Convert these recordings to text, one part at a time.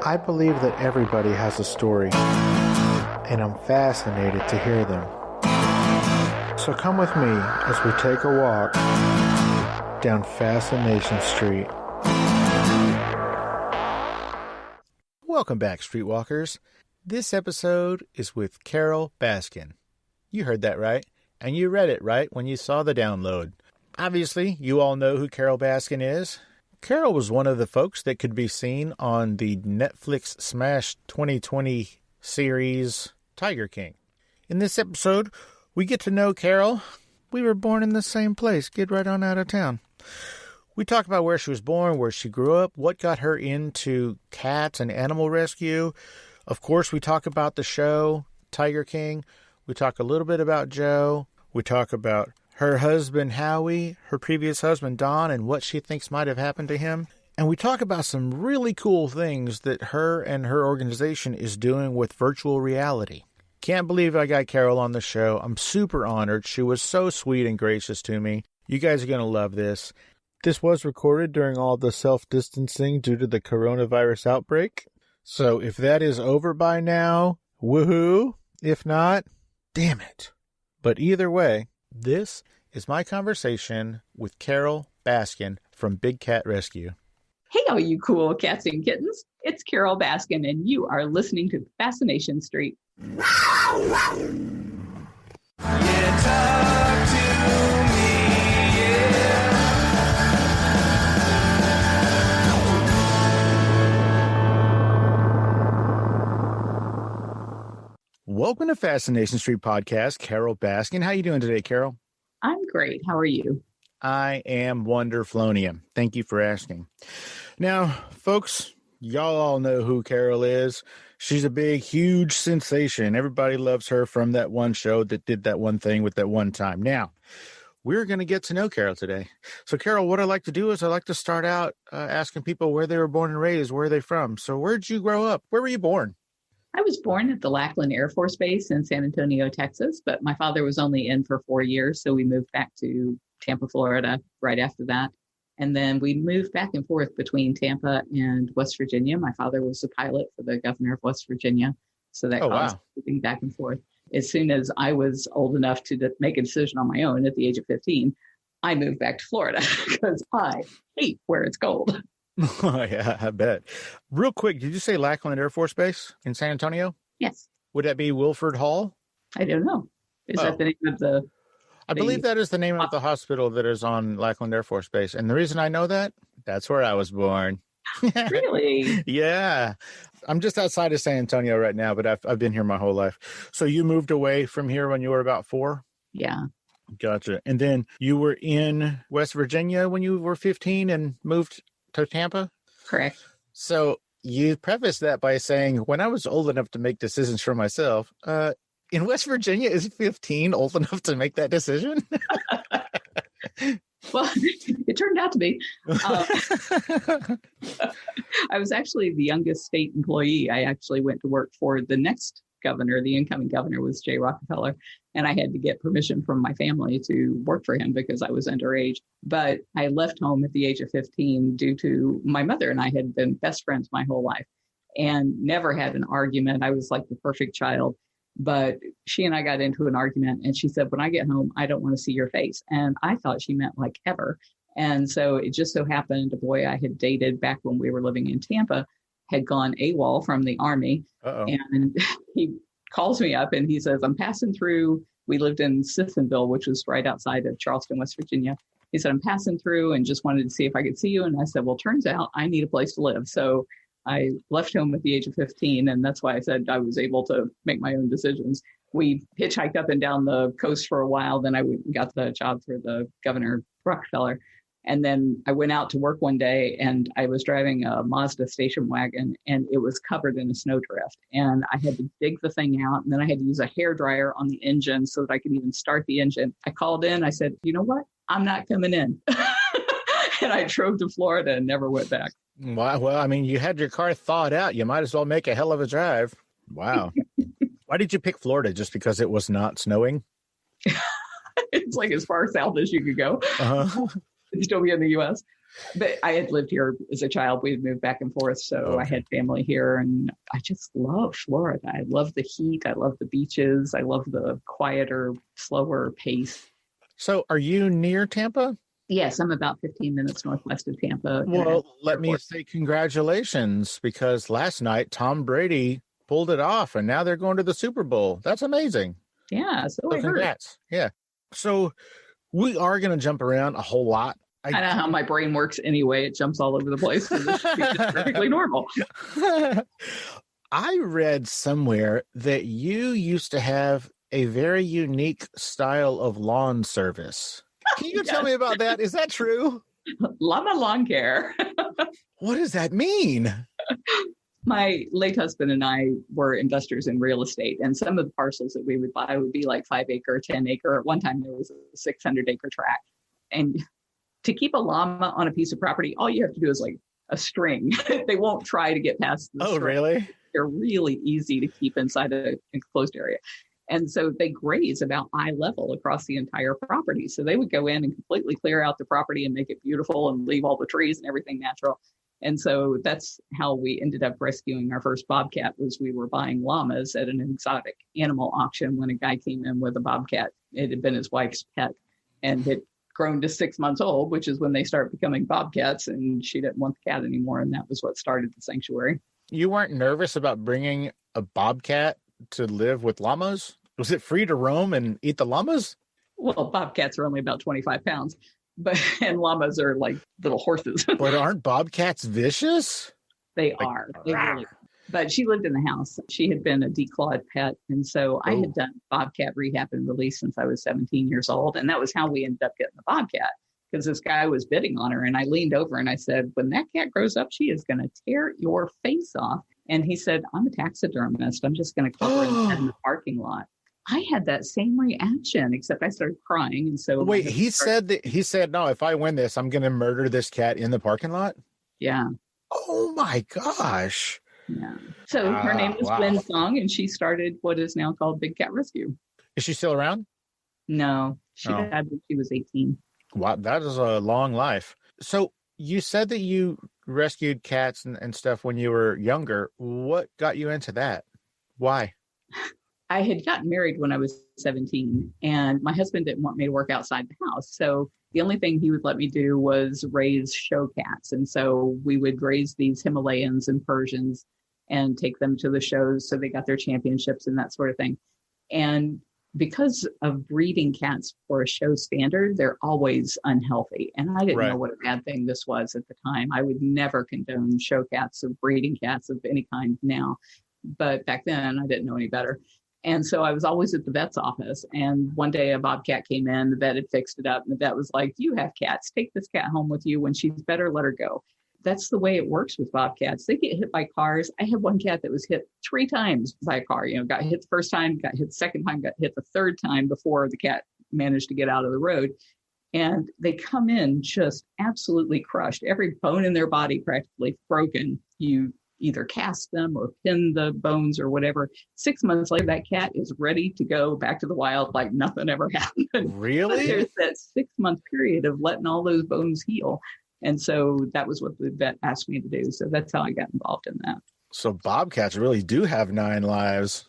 I believe that everybody has a story, and I'm fascinated to hear them. So come with me as we take a walk down Fascination Street. Welcome back, Streetwalkers. This episode is with Carole Baskin. You heard that right, and you read it right when you saw the download. Obviously, you all know who Carole Baskin is. Carole was one of the folks that could be seen on the Netflix Smash 2020 series Tiger King. In this episode, we get to know Carole. We were born in the same place. Get right on out of town. We talk about where she was born, where she grew up, what got her into cats and animal rescue. Of course, we talk about the show, Tiger King. We talk a little bit about Joe. We talk about her husband, Howie, her previous husband, Don, and what she thinks might have happened to him. And we talk about some really cool things that her and her organization is doing with virtual reality. Can't believe I got Carole on the show. I'm super honored. She was so sweet and gracious to me. You guys are going to love this. This was recorded during all the self-distancing due to the coronavirus outbreak. So if that is over by now, woohoo. If not, damn it. But either way, this is my conversation with Carole Baskin from Big Cat Rescue. Hey, all you cool cats and kittens. It's Carole Baskin, and you are listening to Fascination Street. Yeah, talk to me, yeah. Welcome to Fascination Street Podcast, Carole Baskin. How you doing today, Carole? I'm great. How are you? I am wonderflonium. Thank you for asking. Now, folks, y'all all know who Carole is. She's a big, huge sensation. Everybody loves her from that one show that did that one thing with that one time. Now, we're going to get to know Carole today. So, Carole, what I like to do is I like to start out asking people where they were born and raised, where are they from? So where'd you grow up? Where were you born? I was born at the Lackland Air Force Base in San Antonio, Texas, but my father was only in for 4 years, so we moved back to Tampa, Florida right after that. And then we moved back and forth between Tampa and West Virginia. My father was a pilot for the governor of West Virginia, so that caused moving back and forth. As soon as I was old enough to make a decision on my own at the age of 15, I moved back to Florida because I hate where it's cold. Oh, yeah, I bet. Real quick, did you say Lackland Air Force Base in San Antonio? Yes. Would that be Wilford Hall? I don't know. Is that the name of the... I believe that is the name of the hospital that is on Lackland Air Force Base. And the reason I know that, that's where I was born. Really? Yeah. I'm just outside of San Antonio right now, but I've been here my whole life. So you moved away from here when you were about 4? Yeah. Gotcha. And then you were in West Virginia when you were 15 and moved to Tampa? Correct. So you prefaced that by saying, when I was old enough to make decisions for myself, in West Virginia, is 15 old enough to make that decision? Well, it turned out to be. I was actually the youngest state employee. I actually went to work for the next governor. The incoming governor was Jay Rockefeller, and I had to get permission from my family to work for him because I was underage. But I left home at the age of 15 due to my mother and I had been best friends my whole life and never had an argument. I was like the perfect child. But she and I got into an argument and she said, when I get home, I don't want to see your face. And I thought she meant like ever. And so it just so happened a boy I had dated back when we were living in Tampa had gone AWOL from the Army. Uh-oh. And he calls me up and he says, I'm passing through. We lived in Sissonville, which was right outside of Charleston, West Virginia. He said, I'm passing through and just wanted to see if I could see you. And I said, well, turns out I need a place to live. So I left home at the age of 15, and that's why I said I was able to make my own decisions. We hitchhiked up and down the coast for a while. Then I got the job for the governor, Rockefeller. And then I went out to work one day, and I was driving a Mazda station wagon, and it was covered in a snowdrift. And I had to dig the thing out, and then I had to use a hairdryer on the engine so that I could even start the engine. I called in. I said, you know what? I'm not coming in. And I drove to Florida and never went back. Well, I mean, you had your car thawed out. You might as well make a hell of a drive. Wow. Why did you pick Florida? Just because it was not snowing? It's like as far south as you could go. Uh-huh. Still be in the U.S. But I had lived here as a child. We had moved back and forth. So I had family here, and I just love Florida. I love the heat. I love the beaches. I love the quieter, slower pace. So are you near Tampa? Yes, I'm about 15 minutes northwest of Tampa. Well, let me say congratulations, because last night Tom Brady pulled it off and now they're going to the Super Bowl. That's amazing. Yeah, so I heard. Congrats. Yeah. So we are going to jump around a whole lot. I know how my brain works anyway. It jumps all over the place. It's perfectly normal. I read somewhere that you used to have a very unique style of lawn service. Can you tell me about that? Is that true? Llama lawn care. What does that mean? My late husband and I were investors in real estate, and some of the parcels that we would buy would be like 5 acre, 10 acre. At one time, there was a 600 acre tract. And to keep a llama on a piece of property, all you have to do is like a string. They won't try to get past the string. Really? They're really easy to keep inside an enclosed area. And so they graze about eye level across the entire property. So they would go in and completely clear out the property and make it beautiful and leave all the trees and everything natural. And so that's how we ended up rescuing our first bobcat. Was we were buying llamas at an exotic animal auction when a guy came in with a bobcat. It had been his wife's pet and had grown to 6 months old, which is when they start becoming bobcats, and she didn't want the cat anymore. And that was what started the sanctuary. You weren't nervous about bringing a bobcat to live with llamas? Was it free to roam and eat the llamas? Well, bobcats are only about 25 pounds, and llamas are like little horses. But aren't bobcats vicious? They are. They really are. But she lived in the house. She had been a declawed pet. And so I had done bobcat rehab and release since I was 17 years old. And that was how we ended up getting the bobcat, because this guy was bidding on her. And I leaned over and I said, when that cat grows up, she is going to tear your face off. And he said, I'm a taxidermist. I'm just going to cover it in the parking lot. I had that same reaction, except I started crying. And so wait, he said, no, if I win this, I'm going to murder this cat in the parking lot. Yeah. Oh my gosh. Yeah. So her name was Gwen Song, and she started what is now called Big Cat Rescue. Is she still around? No, she died when she was 18. Wow, that is a long life. So you said that you rescued cats and stuff when you were younger. What got you into that? Why? I had gotten married when I was 17, and my husband didn't want me to work outside the house. So the only thing he would let me do was raise show cats. And so we would raise these Himalayans and Persians and take them to the shows so they got their championships and that sort of thing. And because of breeding cats for a show standard, they're always unhealthy. And I didn't know what a bad thing this was at the time. I would never condone show cats or breeding cats of any kind now. But back then, I didn't know any better. And so I was always at the vet's office. And one day a bobcat came in, the vet had fixed it up. And the vet was like, you have cats, take this cat home with you. When she's better, let her go. That's the way it works with bobcats. They get hit by cars. I had one cat that was hit 3 times by a car. Got hit the first time, got hit the second time, got hit the third time before the cat managed to get out of the road. And they come in just absolutely crushed. Every bone in their body practically broken. You either cast them or pin the bones or whatever. 6 months later, that cat is ready to go back to the wild like nothing ever happened. Really? But there's that 6-month period of letting all those bones heal. And so that was what the vet asked me to do. So that's how I got involved in that. So bobcats really do have 9 lives.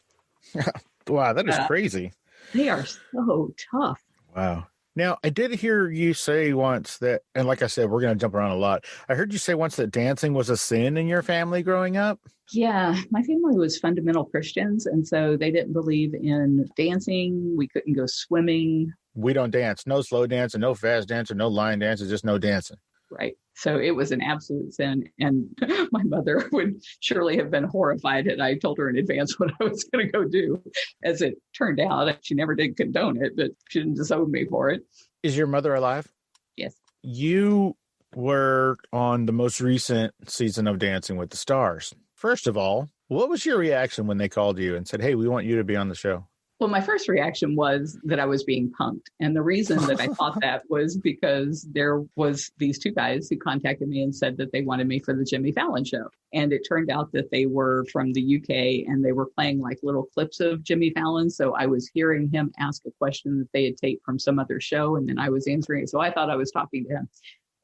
Wow, that is crazy. They are so tough. Wow. Now, I did hear you say once that, and like I said, we're going to jump around a lot. I heard you say once that dancing was a sin in your family growing up. Yeah, my family was fundamental Christians, and so they didn't believe in dancing. We couldn't go swimming. We don't dance. No slow dancing, no fast dancing, no line dancing, just no dancing. Right. So it was an absolute sin. And my mother would surely have been horrified had I told her in advance what I was going to go do. As it turned out, she never did condone it, but she didn't disown me for it. Is your mother alive? Yes. You were on the most recent season of Dancing with the Stars. First of all, what was your reaction when they called you and said, hey, we want you to be on the show? Well, my first reaction was that I was being punked. And the reason that I thought that was because there was these 2 guys who contacted me and said that they wanted me for the Jimmy Fallon show. And it turned out that they were from the UK and they were playing like little clips of Jimmy Fallon. So I was hearing him ask a question that they had taped from some other show, and then I was answering it. So I thought I was talking to him.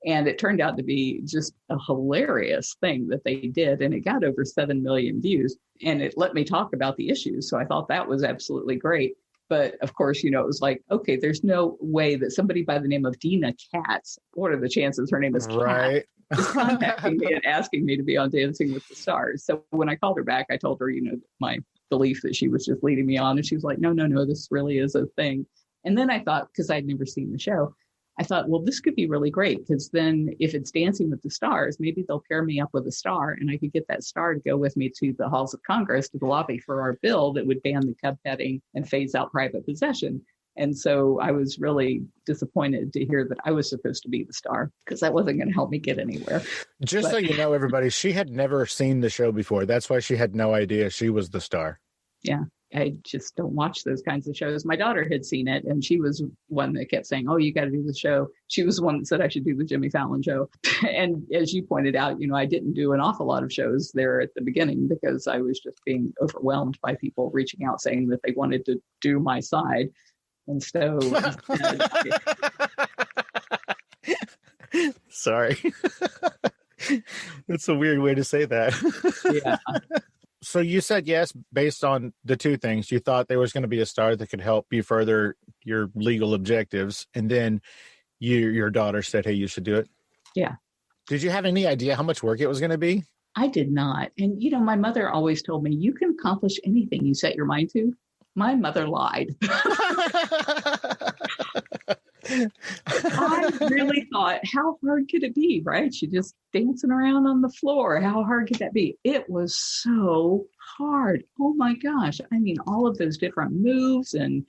And it turned out to be just a hilarious thing that they did. And it got over 7 million views. And it let me talk about the issues. So I thought that was absolutely great. But of course, it was like, okay, there's no way that somebody by the name of Dina Katz, what are the chances her name is Kat, Right. is contacting me and asking me to be on Dancing with the Stars. So when I called her back, I told her, my belief that she was just leading me on. And she was like, no, this really is a thing. And then I thought, because I'd never seen the show, I thought, well, this could be really great, because then if it's Dancing with the Stars, maybe they'll pair me up with a star and I could get that star to go with me to the halls of Congress, to the lobby for our bill that would ban the cub petting and phase out private possession. And so I was really disappointed to hear that I was supposed to be the star, because that wasn't going to help me get anywhere. So you know, everybody, she had never seen the show before. That's why she had no idea she was the star. Yeah. I just don't watch those kinds of shows. My daughter had seen it, and she was one that kept saying, oh, you got to do the show. She was the one that said I should do the Jimmy Fallon show. And as you pointed out, I didn't do an awful lot of shows there at the beginning, because I was just being overwhelmed by people reaching out saying that they wanted to do my side. And so Sorry. That's a weird way to say that. Yeah. So you said yes, based on the two things. You thought there was going to be a star that could help you further your legal objectives. And then your daughter said, hey, you should do it. Yeah. Did you have any idea how much work it was going to be? I did not. And, my mother always told me, you can accomplish anything you set your mind to. My mother lied. I really thought, how hard could it be, right? She just dancing around on the floor. How hard could that be? It was so hard. Oh my gosh. I mean, all of those different moves, and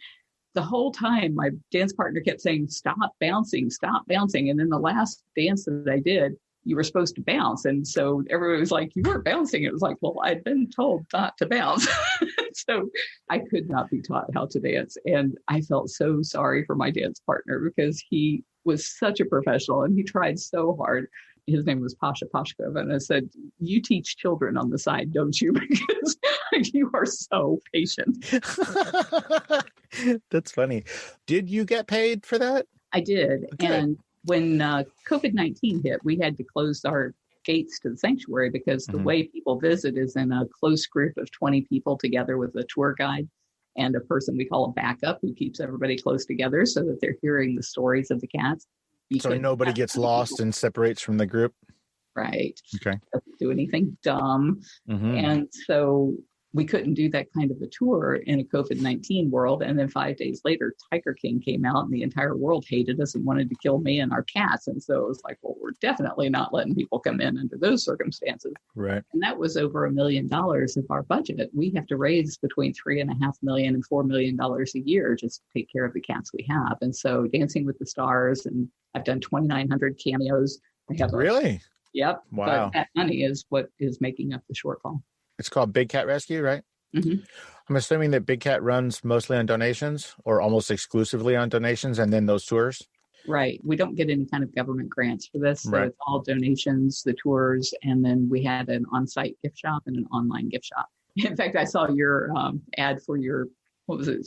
the whole time my dance partner kept saying, stop bouncing, stop bouncing. And then the last dance that I did, you were supposed to bounce. And so everyone was like, you weren't bouncing. It was like, well, I'd been told not to bounce. So I could not be taught how to dance. And I felt so sorry for my dance partner, because he was such a professional and he tried so hard. His name was Pasha Pashkov. And I said, you teach children on the side, don't you? Because you are so patient. That's funny. Did you get paid for that? I did. Okay. And when COVID-19 hit, we had to close our gates to the sanctuary, because the way people visit is in a close group of 20 people together with a tour guide and a person we call a backup, who keeps everybody close together so that they're hearing the stories of the cats. So nobody gets lost and separates from the group? Right. Okay. Doesn't do anything dumb. And so we couldn't do that kind of a tour in a COVID-19 world. And then 5 days later, Tiger King came out and the entire world hated us and wanted to kill me and our cats. And so it was like, well, we're definitely not letting people come in under those circumstances. Right. And that was over $1 million of our budget. We have to raise between $3.5 million and $4 million a year just to take care of the cats we have. And so Dancing with the Stars, and I've done 2,900 cameos. Really? Yep. Wow. But that money is what is making up the shortfall. It's called Big Cat Rescue, right? Mm-hmm. I'm assuming that Big Cat runs mostly on donations, or almost exclusively on donations, and then those tours? Right. We don't get any kind of government grants for this. So Right. It's all donations, the tours, and then we had an on-site gift shop and an online gift shop. In fact, I saw your ad for your, what was it,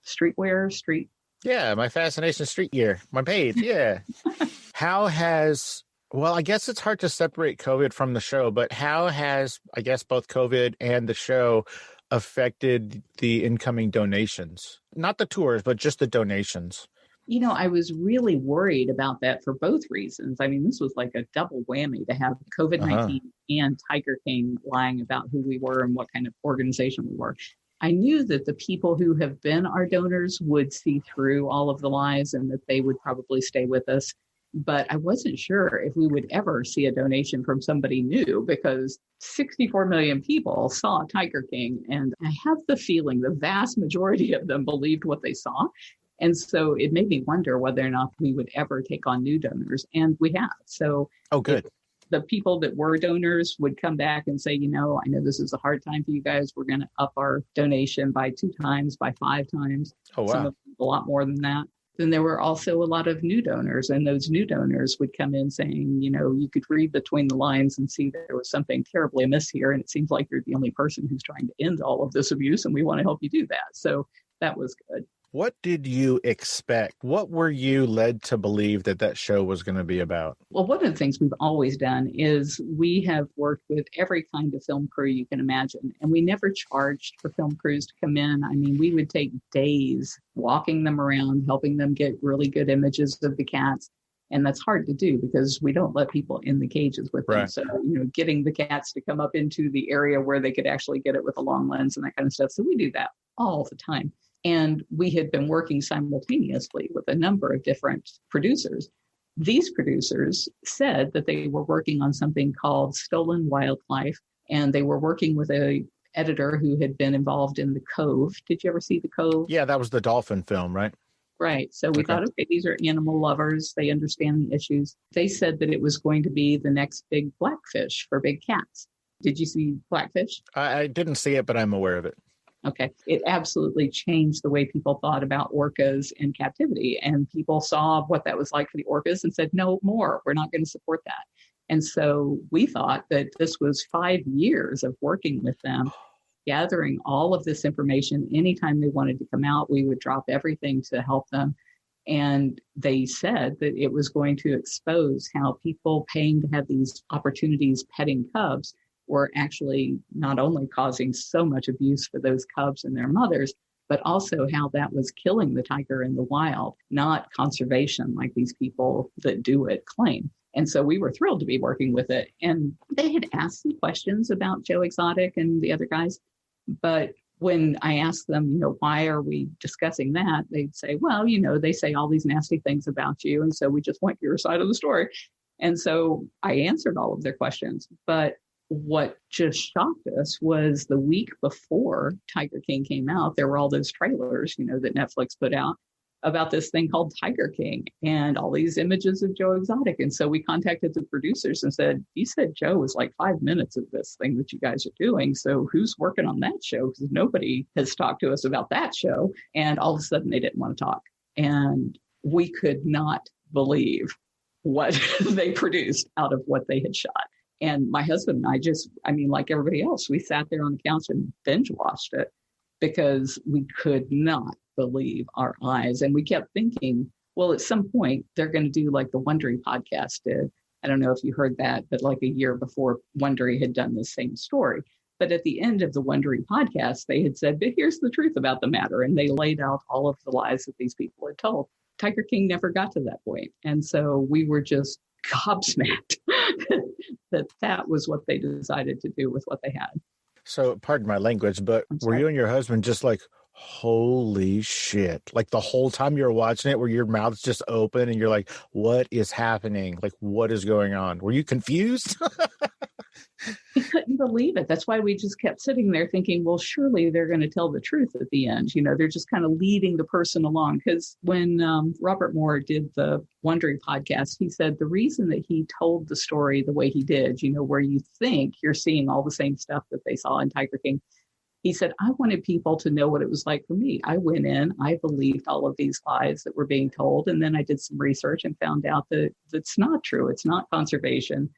streetwear? Yeah, my Fascination Street gear, my page, yeah. How has... Well, I guess it's hard to separate COVID from the show, but how has, I guess, both COVID and the show affected the incoming donations? Not the tours, but just the donations. I was really worried about that for both reasons. I mean, this was like a double whammy to have COVID-19 and Tiger King lying about who we were and what kind of organization we were. I knew that the people who have been our donors would see through all of the lies and that they would probably stay with us. But I wasn't sure if we would ever see a donation from somebody new, because 64 million people saw Tiger King. And I have the feeling the vast majority of them believed what they saw. And so it made me wonder whether or not we would ever take on new donors. And we have. So good. The people that were donors would come back and say, I know this is a hard time for you guys. We're going to up our donation by 2 times, by 5 times. Oh, wow. Some of them a lot more than that. Then there were also a lot of new donors, and those new donors would come in saying, you could read between the lines and see there was something terribly amiss here. And it seems like you're the only person who's trying to end all of this abuse, and we want to help you do that. So that was good. What did you expect? What were you led to believe that show was going to be about? Well, one of the things we've always done is we have worked with every kind of film crew you can imagine, and we never charged for film crews to come in. I mean, we would take days walking them around, helping them get really good images of the cats. And that's hard to do because we don't let people in the cages with them. Right. So, getting the cats to come up into the area where they could actually get it with a long lens and that kind of stuff. So we do that all the time. And we had been working simultaneously with a number of different producers. These producers said that they were working on something called Stolen Wildlife, and they were working with a editor who had been involved in The Cove. Did you ever see The Cove? Yeah, that was the dolphin film, right? Right. So we thought, okay, these are animal lovers. They understand the issues. They said that it was going to be the next big Blackfish for big cats. Did you see Blackfish? I didn't see it, but I'm aware of it. Okay. It absolutely changed the way people thought about orcas in captivity. And people saw what that was like for the orcas and said, no more. We're not going to support that. And so we thought that this was 5 years of working with them, gathering all of this information. Anytime they wanted to come out, we would drop everything to help them. And they said that it was going to expose how people paying to have these opportunities petting cubs were actually not only causing so much abuse for those cubs and their mothers, but also how that was killing the tiger in the wild, not conservation like these people that do it claim. And so we were thrilled to be working with it. And they had asked some questions about Joe Exotic and the other guys. But when I asked them, why are we discussing that? They'd say, well, they say all these nasty things about you. And so we just want your side of the story. And so I answered all of their questions. But what just shocked us was the week before Tiger King came out, there were all those trailers, that Netflix put out about this thing called Tiger King and all these images of Joe Exotic. And so we contacted the producers and said, you said Joe was like 5 minutes of this thing that you guys are doing. So who's working on that show? Because nobody has talked to us about that show. And all of a sudden they didn't want to talk. And we could not believe what they produced out of what they had shot. And my husband and I like everybody else, we sat there on the couch and binge watched it because we could not believe our eyes. And we kept thinking, well, at some point they're going to do like the Wondery podcast did. I don't know if you heard that, but like a year before Wondery had done the same story. But at the end of the Wondery podcast, they had said, but here's the truth about the matter. And they laid out all of the lies that these people had told. Tiger King never got to that point. And so we were just gobsmacked that was what they decided to do with what they had. So pardon my language, but were you and your husband just like, holy shit, like the whole time you're watching it where your mouth's just open and you're like, what is happening? Like, what is going on? Were you confused? We couldn't believe it. That's why we just kept sitting there thinking, well, surely they're going to tell the truth at the end. They're just kind of leading the person along. Because when Robert Moore did the Wondery podcast, he said the reason that he told the story the way he did, where you think you're seeing all the same stuff that they saw in Tiger King, he said, I wanted people to know what it was like for me. I went in, I believed all of these lies that were being told. And then I did some research and found out that it's not true. It's not conservation.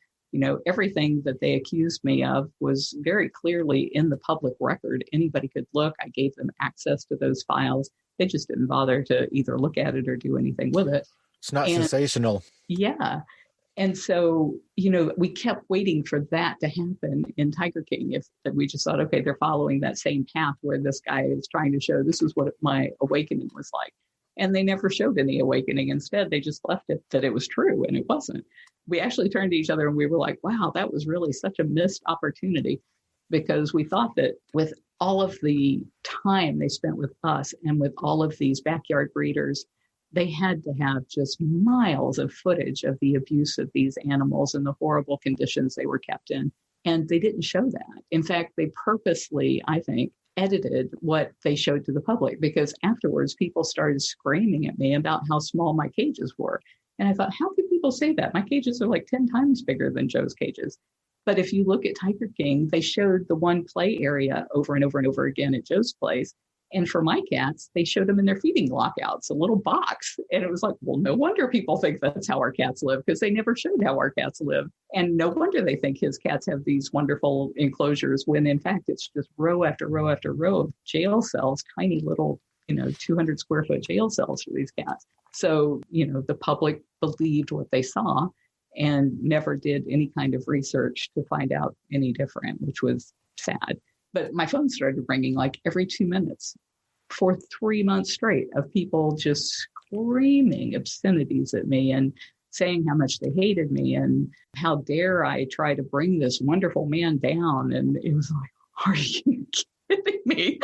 Everything that they accused me of was very clearly in the public record. Anybody could look. I gave them access to those files. They just didn't bother to either look at it or do anything with it. It's not sensational. Yeah. And so, we kept waiting for that to happen in Tiger King. That we just thought, okay, they're following that same path where this guy is trying to show this is what my awakening was like. And they never showed any awakening. Instead, they just left it that it was true, and it wasn't. We actually turned to each other and we were like, wow, that was really such a missed opportunity, because we thought that with all of the time they spent with us and with all of these backyard breeders, they had to have just miles of footage of the abuse of these animals and the horrible conditions they were kept in. And they didn't show that. In fact, they purposely, I think, edited what they showed to the public, because afterwards people started screaming at me about how small my cages were. And I thought, how could people say that? My cages are like 10 times bigger than Joe's cages. But if you look at Tiger King, they showed the one play area over and over and over again at Joe's place. And for my cats, they showed them in their feeding lockouts, a little box. And it was like, well, no wonder people think that's how our cats live, because they never showed how our cats live. And no wonder they think his cats have these wonderful enclosures when in fact it's just row after row after row of jail cells, tiny little 200 square foot jail cells for these cats. So, the public believed what they saw and never did any kind of research to find out any different, which was sad. But my phone started ringing like every 2 minutes for 3 months straight of people just screaming obscenities at me and saying how much they hated me and how dare I try to bring this wonderful man down. And it was like, are you kidding me?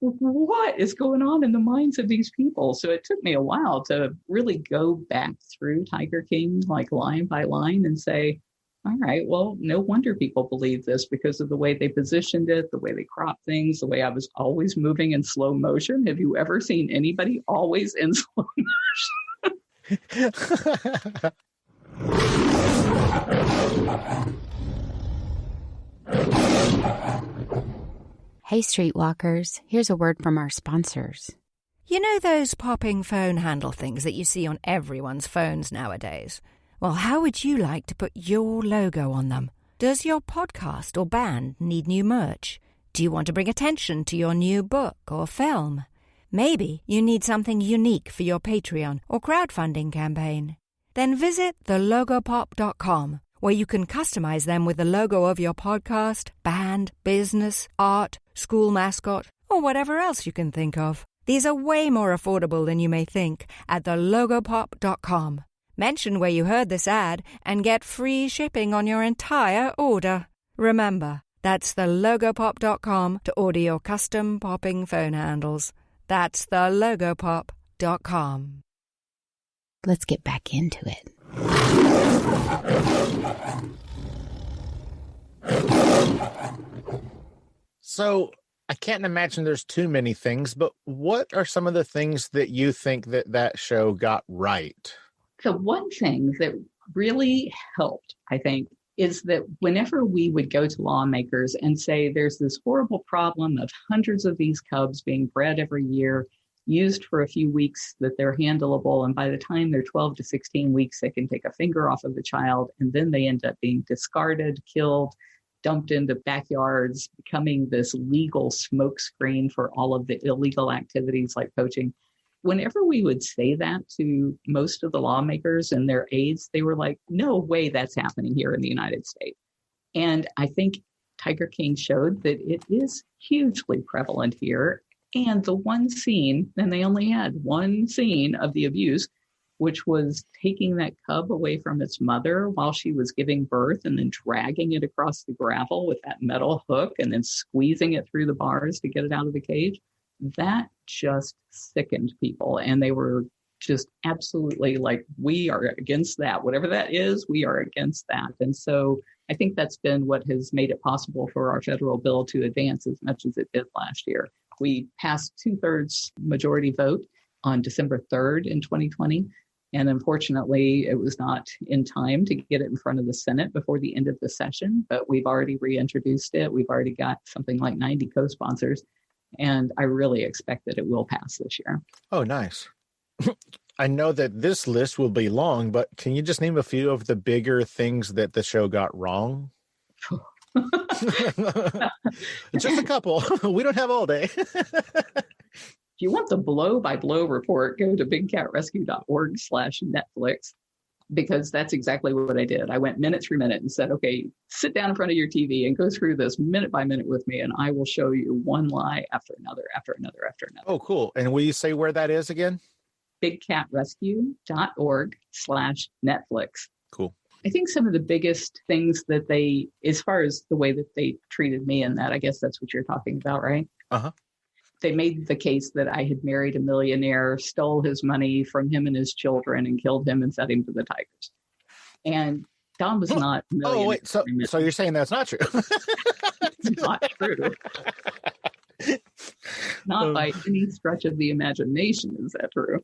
What is going on in the minds of these people? So it took me a while to really go back through Tiger King, like line by line, and say, all right, well, no wonder people believe this because of the way they positioned it, the way they cropped things, the way I was always moving in slow motion. Have you ever seen anybody always in slow motion? Hey, Streetwalkers, here's a word from our sponsors. You know those popping phone handle things that you see on everyone's phones nowadays? Well, how would you like to put your logo on them? Does your podcast or band need new merch? Do you want to bring attention to your new book or film? Maybe you need something unique for your Patreon or crowdfunding campaign. Then visit thelogopop.com, where you can customize them with the logo of your podcast, band, business, art, school mascot, or whatever else you can think of. These are way more affordable than you may think at thelogopop.com. Mention where you heard this ad and get free shipping on your entire order. Remember, that's thelogopop.com to order your custom popping phone handles. That's thelogopop.com. Let's get back into it. So I can't imagine there's too many things, but what are some of the things that you think that show got right? The one thing that really helped, I think, is that whenever we would go to lawmakers and say there's this horrible problem of hundreds of these cubs being bred every year, used for a few weeks that they're handleable, and by the time they're 12 to 16 weeks, they can take a finger off of the child, and then they end up being discarded, killed, dumped into backyards, becoming this legal smokescreen for all of the illegal activities like poaching. Whenever we would say that to most of the lawmakers and their aides, they were like, no way that's happening here in the United States. And I think Tiger King showed that it is hugely prevalent here. And the one scene, and they only had one scene of the abuse, which was taking that cub away from its mother while she was giving birth and then dragging it across the gravel with that metal hook and then squeezing it through the bars to get it out of the cage. That just sickened people. And they were just absolutely like, we are against that. Whatever that is, we are against that. And so I think that's been what has made it possible for our federal bill to advance as much as it did last year. We passed 2/3 majority vote on December 3rd in 2020. And unfortunately, it was not in time to get it in front of the Senate before the end of the session, but we've already reintroduced it. We've already got something like 90 co-sponsors, and I really expect that it will pass this year. Oh, nice. I know that this list will be long, but can you just name a few of the bigger things that the show got wrong? Just a couple. We don't have all day. If you want the blow-by-blow report, go to bigcatrescue.org/Netflix, because that's exactly what I did. I went minute through minute and said, okay, sit down in front of your TV and go through this minute by minute with me, and I will show you one lie after another, after another, after another. Oh, cool. And will you say where that is again? bigcatrescue.org/Netflix. Cool. I think some of the biggest things that they, as far as the way that they treated me in that, I guess that's what you're talking about, right? Uh-huh. They made the case that I had married a millionaire, stole his money from him and his children, and killed him and fed him to the tigers. And Don was not a millionaire. Oh, wait. So you're saying that's not true? It's not true. Not by any stretch of the imagination is that true.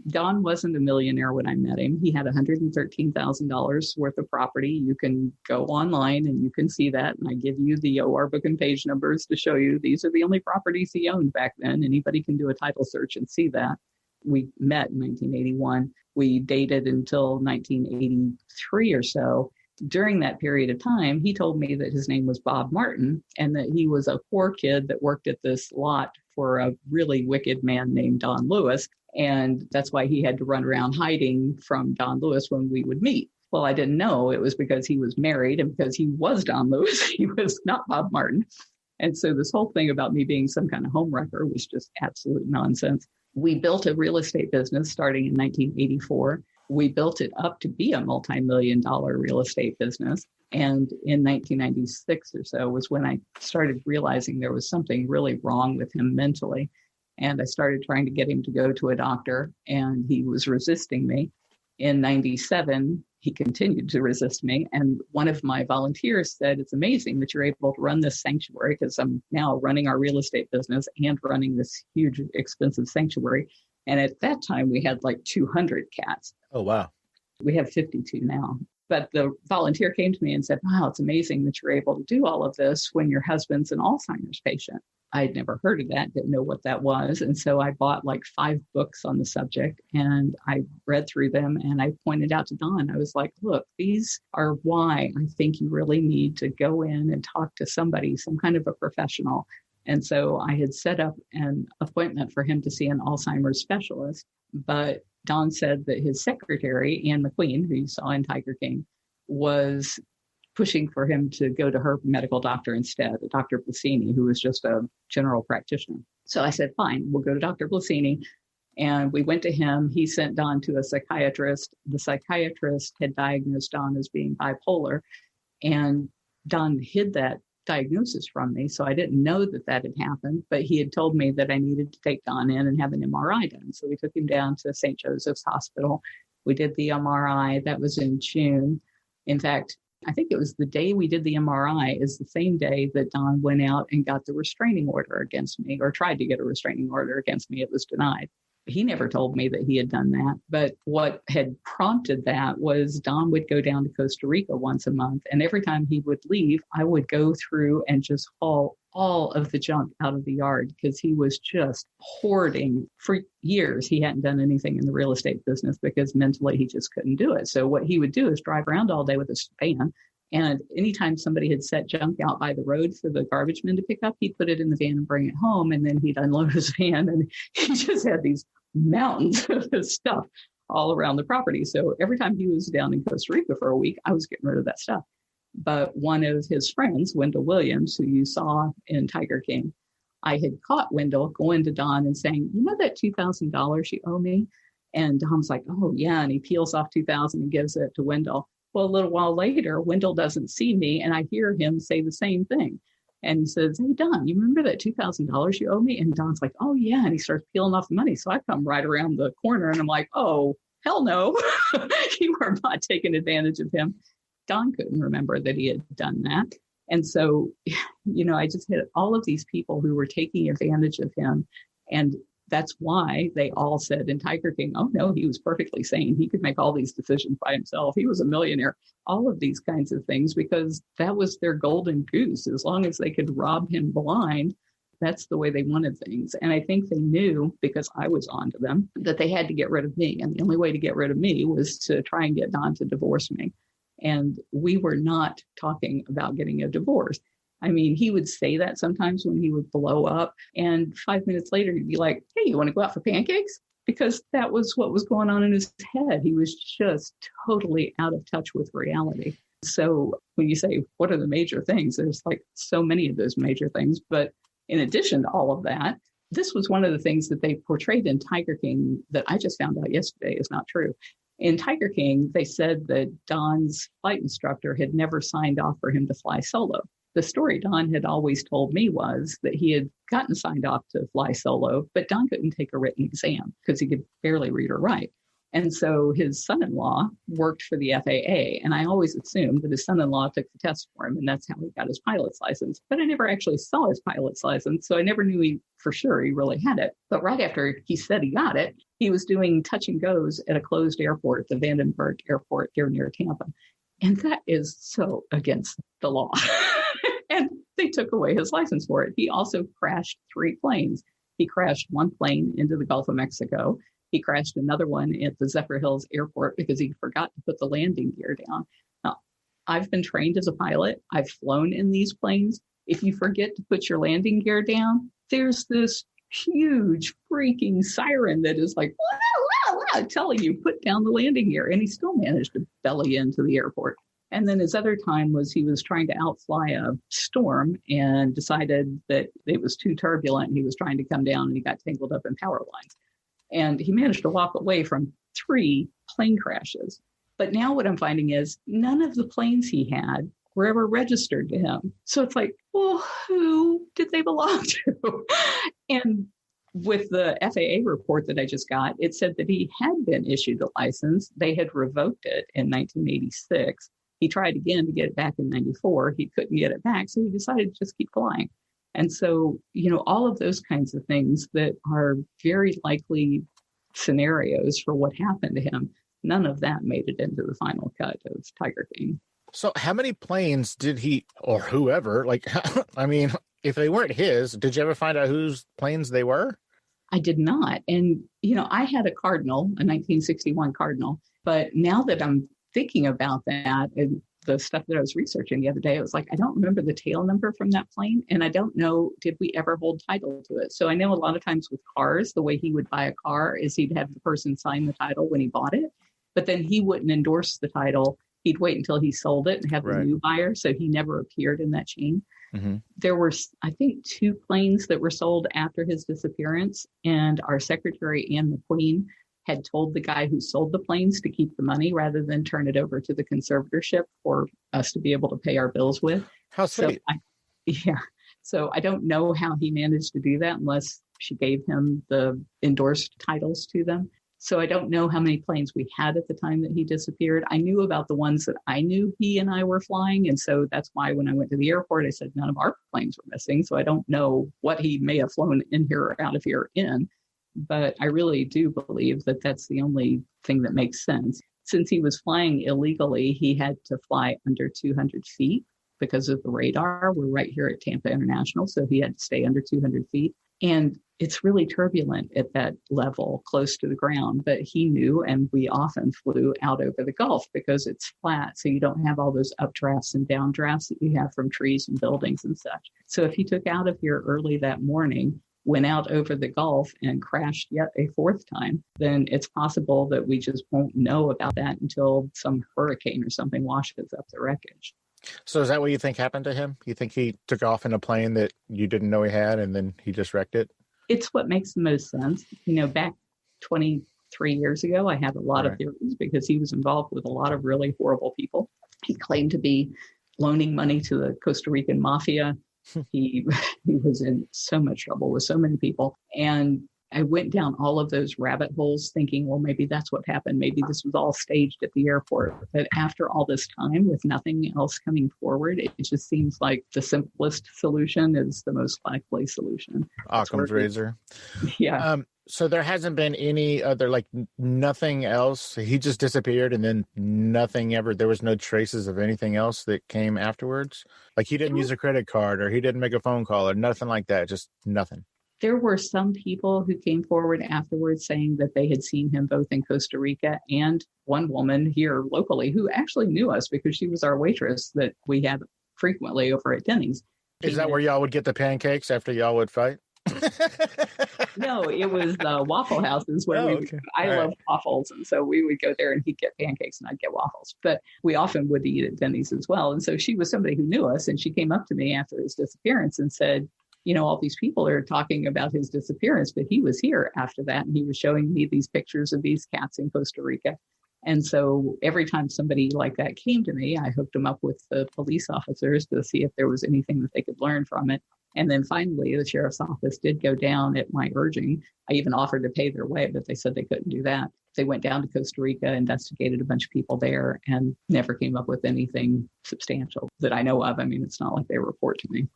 Don wasn't a millionaire when I met him. He had $113,000 worth of property. You can go online and you can see that. And I give you the OR book and page numbers to show you these are the only properties he owned back then. Anybody can do a title search and see that. We met in 1981. We dated until 1983 or so. During that period of time, he told me that his name was Bob Martin and that he was a poor kid that worked at this lot for a really wicked man named Don Lewis. And that's why he had to run around hiding from Don Lewis when we would meet. Well, I didn't know it was because he was married and because he was Don Lewis. He was not Bob Martin. And so this whole thing about me being some kind of homewrecker was just absolute nonsense. We built a real estate business starting in 1984. We built it up to be a multi-million-dollar real estate business. And in 1996 or so was when I started realizing there was something really wrong with him mentally. And I started trying to get him to go to a doctor, and he was resisting me. In 97, he continued to resist me. And one of my volunteers said, it's amazing that you're able to run this sanctuary, because I'm now running our real estate business and running this huge, expensive sanctuary. And at that time, we had like 200 cats. Oh, wow. We have 52 now. But the volunteer came to me and said, wow, it's amazing that you're able to do all of this when your husband's an Alzheimer's patient. I'd never heard of that, didn't know what that was. And so I bought like 5 books on the subject, and I read through them, and I pointed out to Don, I was like, look, these are why I think you really need to go in and talk to somebody, some kind of a professional. And so I had set up an appointment for him to see an Alzheimer's specialist. But Don said that his secretary, Ann McQueen, who you saw in Tiger King, was pushing for him to go to her medical doctor instead, Dr. Blasini, who was just a general practitioner. So I said, fine, we'll go to Dr. Blasini. And we went to him. He sent Don to a psychiatrist. The psychiatrist had diagnosed Don as being bipolar. And Don hid that diagnosis from me. So I didn't know that that had happened, but he had told me that I needed to take Don in and have an MRI done. So we took him down to St. Joseph's Hospital. We did the MRI. That was in June. In fact, I think it was the day we did the MRI is the same day that Don went out and got the restraining order against me, or tried to get a restraining order against me. It was denied. He never told me that he had done that. But what had prompted that was Don would go down to Costa Rica once a month. And every time he would leave, I would go through and just haul all of the junk out of the yard, because he was just hoarding. For years, he hadn't done anything in the real estate business because mentally he just couldn't do it. So what he would do is drive around all day with his van. And anytime somebody had set junk out by the road for the garbage men to pick up, he'd put it in the van and bring it home. And then he'd unload his van, and he just had these mountains of stuff all around the property. So every time he was down in Costa Rica for a week, I was getting rid of that stuff. But one of his friends, Wendell Williams, who you saw in Tiger King, I had caught Wendell going to Don and saying, you know that $2,000 you owe me? And Don's like, oh, yeah. And he peels off $2,000 and gives it to Wendell. Well, a little while later, Wendell doesn't see me, and I hear him say the same thing. And he says, hey, Don, you remember that $2,000 you owe me? And Don's like, oh, yeah. And he starts peeling off the money. So I come right around the corner, and I'm like, oh, hell no. You are not taking advantage of him. Don couldn't remember that he had done that. And so, I just hit all of these people who were taking advantage of him. And that's why they all said in Tiger King, oh, no, he was perfectly sane. He could make all these decisions by himself. He was a millionaire. All of these kinds of things, because that was their golden goose. As long as they could rob him blind, that's the way they wanted things. And I think they knew, because I was onto them, that they had to get rid of me. And the only way to get rid of me was to try and get Don to divorce me. And we were not talking about getting a divorce. I mean, he would say that sometimes when he would blow up, and 5 minutes later, he'd be like, hey, you want to go out for pancakes? Because that was what was going on in his head. He was just totally out of touch with reality. So when you say, what are the major things? There's like so many of those major things. But in addition to all of that, this was one of the things that they portrayed in Tiger King that I just found out yesterday is not true. In Tiger King, they said that Don's flight instructor had never signed off for him to fly solo. The story Don had always told me was that he had gotten signed off to fly solo, but Don couldn't take a written exam because he could barely read or write. And so his son-in-law worked for the FAA. And I always assumed that his son-in-law took the test for him, and that's how he got his pilot's license. But I never actually saw his pilot's license, so I never knew for sure he really had it. But right after he said he got it, he was doing touch and goes at a closed airport, the Vandenberg Airport here near Tampa. And that is so against the law. And they took away his license for it. He also crashed 3 planes. He crashed one plane into the Gulf of Mexico. He crashed another one at the Zephyr Hills Airport because he forgot to put the landing gear down. Now, I've been trained as a pilot. I've flown in these planes. If you forget to put your landing gear down, there's this huge freaking siren that is like, wow, wow, wow, telling you, put down the landing gear. And he still managed to belly into the airport. And then his other time was he was trying to outfly a storm and decided that it was too turbulent. He was trying to come down and he got tangled up in power lines. And he managed to walk away from 3 plane crashes. But now what I'm finding is none of the planes he had were ever registered to him. So it's like, well, who did they belong to? And with the FAA report that I just got, it said that he had been issued a license. They had revoked it in 1986. He tried again to get it back in 94. He couldn't get it back, so he decided to just keep flying. And so, all of those kinds of things that are very likely scenarios for what happened to him, none of that made it into the final cut of Tiger King. So how many planes did he, or whoever, I mean, if they weren't his, did you ever find out whose planes they were? I did not. And, I had a Cardinal, a 1961 Cardinal, but now that I'm thinking about that and the stuff that I was researching the other day, I was like, I don't remember the tail number from that plane. And I don't know, did we ever hold title to it? So I know a lot of times with cars, the way he would buy a car is he'd have the person sign the title when he bought it, but then he wouldn't endorse the title. He'd wait until he sold it and have the new buyer. So he never appeared in that chain. Mm-hmm. There were, I think, 2 planes that were sold after his disappearance. And our secretary and the Queen had told the guy who sold the planes to keep the money rather than turn it over to the conservatorship for us to be able to pay our bills with. How sweet. So I don't know how he managed to do that unless she gave him the endorsed titles to them. So I don't know how many planes we had at the time that he disappeared. I knew about the ones that I knew he and I were flying. And so that's why when I went to the airport, I said none of our planes were missing. So I don't know what he may have flown in here or out of here in. But I really do believe that that's the only thing that makes sense. Since he was flying illegally, he had to fly under 200 feet because of the radar. We're right here at Tampa International, so he had to stay under 200 feet. And it's really turbulent at that level, close to the ground. But he knew, and we often flew out over the Gulf because it's flat, so you don't have all those updrafts and downdrafts that you have from trees and buildings and such. So if he took out of here early that morning, went out over the Gulf and crashed yet a 4th time, then it's possible that we just won't know about that until some hurricane or something washes up the wreckage. So is that what you think happened to him? You think he took off in a plane that you didn't know he had and then he just wrecked it? It's what makes the most sense. Back 23 years ago, I had a lot of theories because he was involved with a lot of really horrible people. He claimed to be loaning money to the Costa Rican mafia. He was in so much trouble with so many people. And I went down all of those rabbit holes thinking, well, maybe that's what happened. Maybe this was all staged at the airport. But after all this time, with nothing else coming forward, it just seems like the simplest solution is the most likely solution. Occam's razor. Yeah. So there hasn't been any other, nothing else. He just disappeared and then nothing ever. There was no traces of anything else that came afterwards. Like he didn't use a credit card or he didn't make a phone call or nothing like that. Just nothing. There were some people who came forward afterwards saying that they had seen him both in Costa Rica and one woman here locally who actually knew us because she was our waitress that we had frequently over at Denny's. Is that where y'all would get the pancakes after y'all would fight? No, it was the Waffle Houses where I love waffles. And so we would go there and he'd get pancakes and I'd get waffles. But we often would eat at Denny's as well. And so she was somebody who knew us. And she came up to me after his disappearance and said, all these people are talking about his disappearance, but he was here after that. And he was showing me these pictures of these cats in Costa Rica. And so every time somebody like that came to me, I hooked them up with the police officers to see if there was anything that they could learn from it. And then finally, the sheriff's office did go down at my urging. I even offered to pay their way, but they said they couldn't do that. They went down to Costa Rica, investigated a bunch of people there, and never came up with anything substantial that I know of. I mean, it's not like they report to me.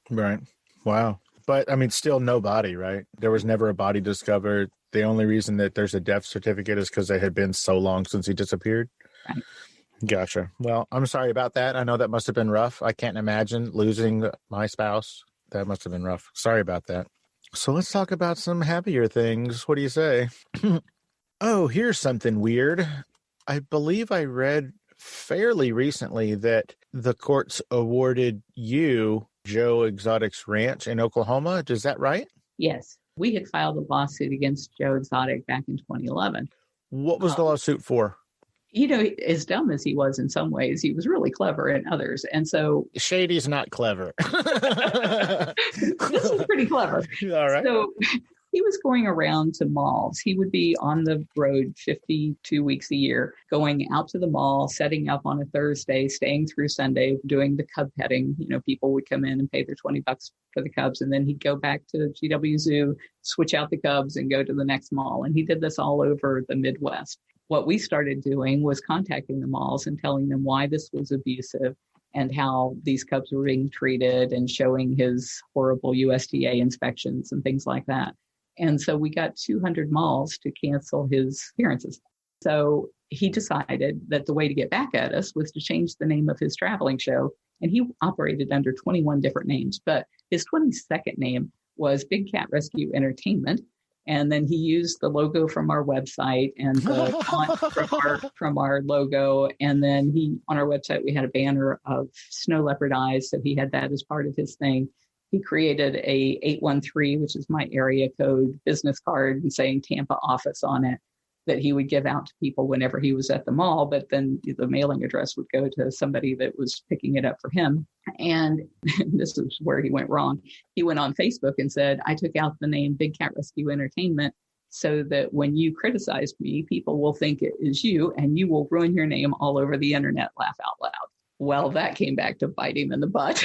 Right. Wow. But, I mean, still no body, right? There was never a body discovered. The only reason that there's a death certificate is because it had been so long since he disappeared. Right. Gotcha. Well, I'm sorry about that. I know that must have been rough. I can't imagine losing my spouse. That must have been rough. Sorry about that. So let's talk about some happier things. What do you say? Oh, here's something weird. I believe I read fairly recently that the courts awarded you Joe Exotic's ranch in Oklahoma. Is that right? Yes. We had filed a lawsuit against Joe Exotic back in 2011. What was the lawsuit for? You know, as dumb as he was in some ways, he was really clever in others. And so Shady's not clever. this is pretty clever. All right. So he was going around to malls. He would be on the road 52 weeks a year, going out to the mall, setting up on a Thursday, staying through Sunday, doing the cub petting. You know, people would come in and pay their $20 for the cubs, and then he'd go back to GW Zoo, switch out the cubs, and go to the next mall. And he did this all over the Midwest. What we started doing was contacting the malls and telling them why this was abusive and how these cubs were being treated and showing his horrible USDA inspections and things like that. And so we got 200 malls to cancel his appearances. So he decided that the way to get back at us was to change the name of his traveling show. And he operated under 21 different names, but his 22nd name was Big Cat Rescue Entertainment. And then he used the logo from our website and the font from our logo. And then on our website, we had a banner of snow leopard eyes. So he had that as part of his thing. He created a 813, which is my area code business card, and saying Tampa office on it, that he would give out to people whenever he was at the mall. But then the mailing address would go to somebody that was picking it up for him. And this is where he went wrong. He went on Facebook and said, I took out the name Big Cat Rescue Entertainment so that when you criticize me, people will think it is you and you will ruin your name all over the internet, laugh out loud. Well, that came back to bite him in the butt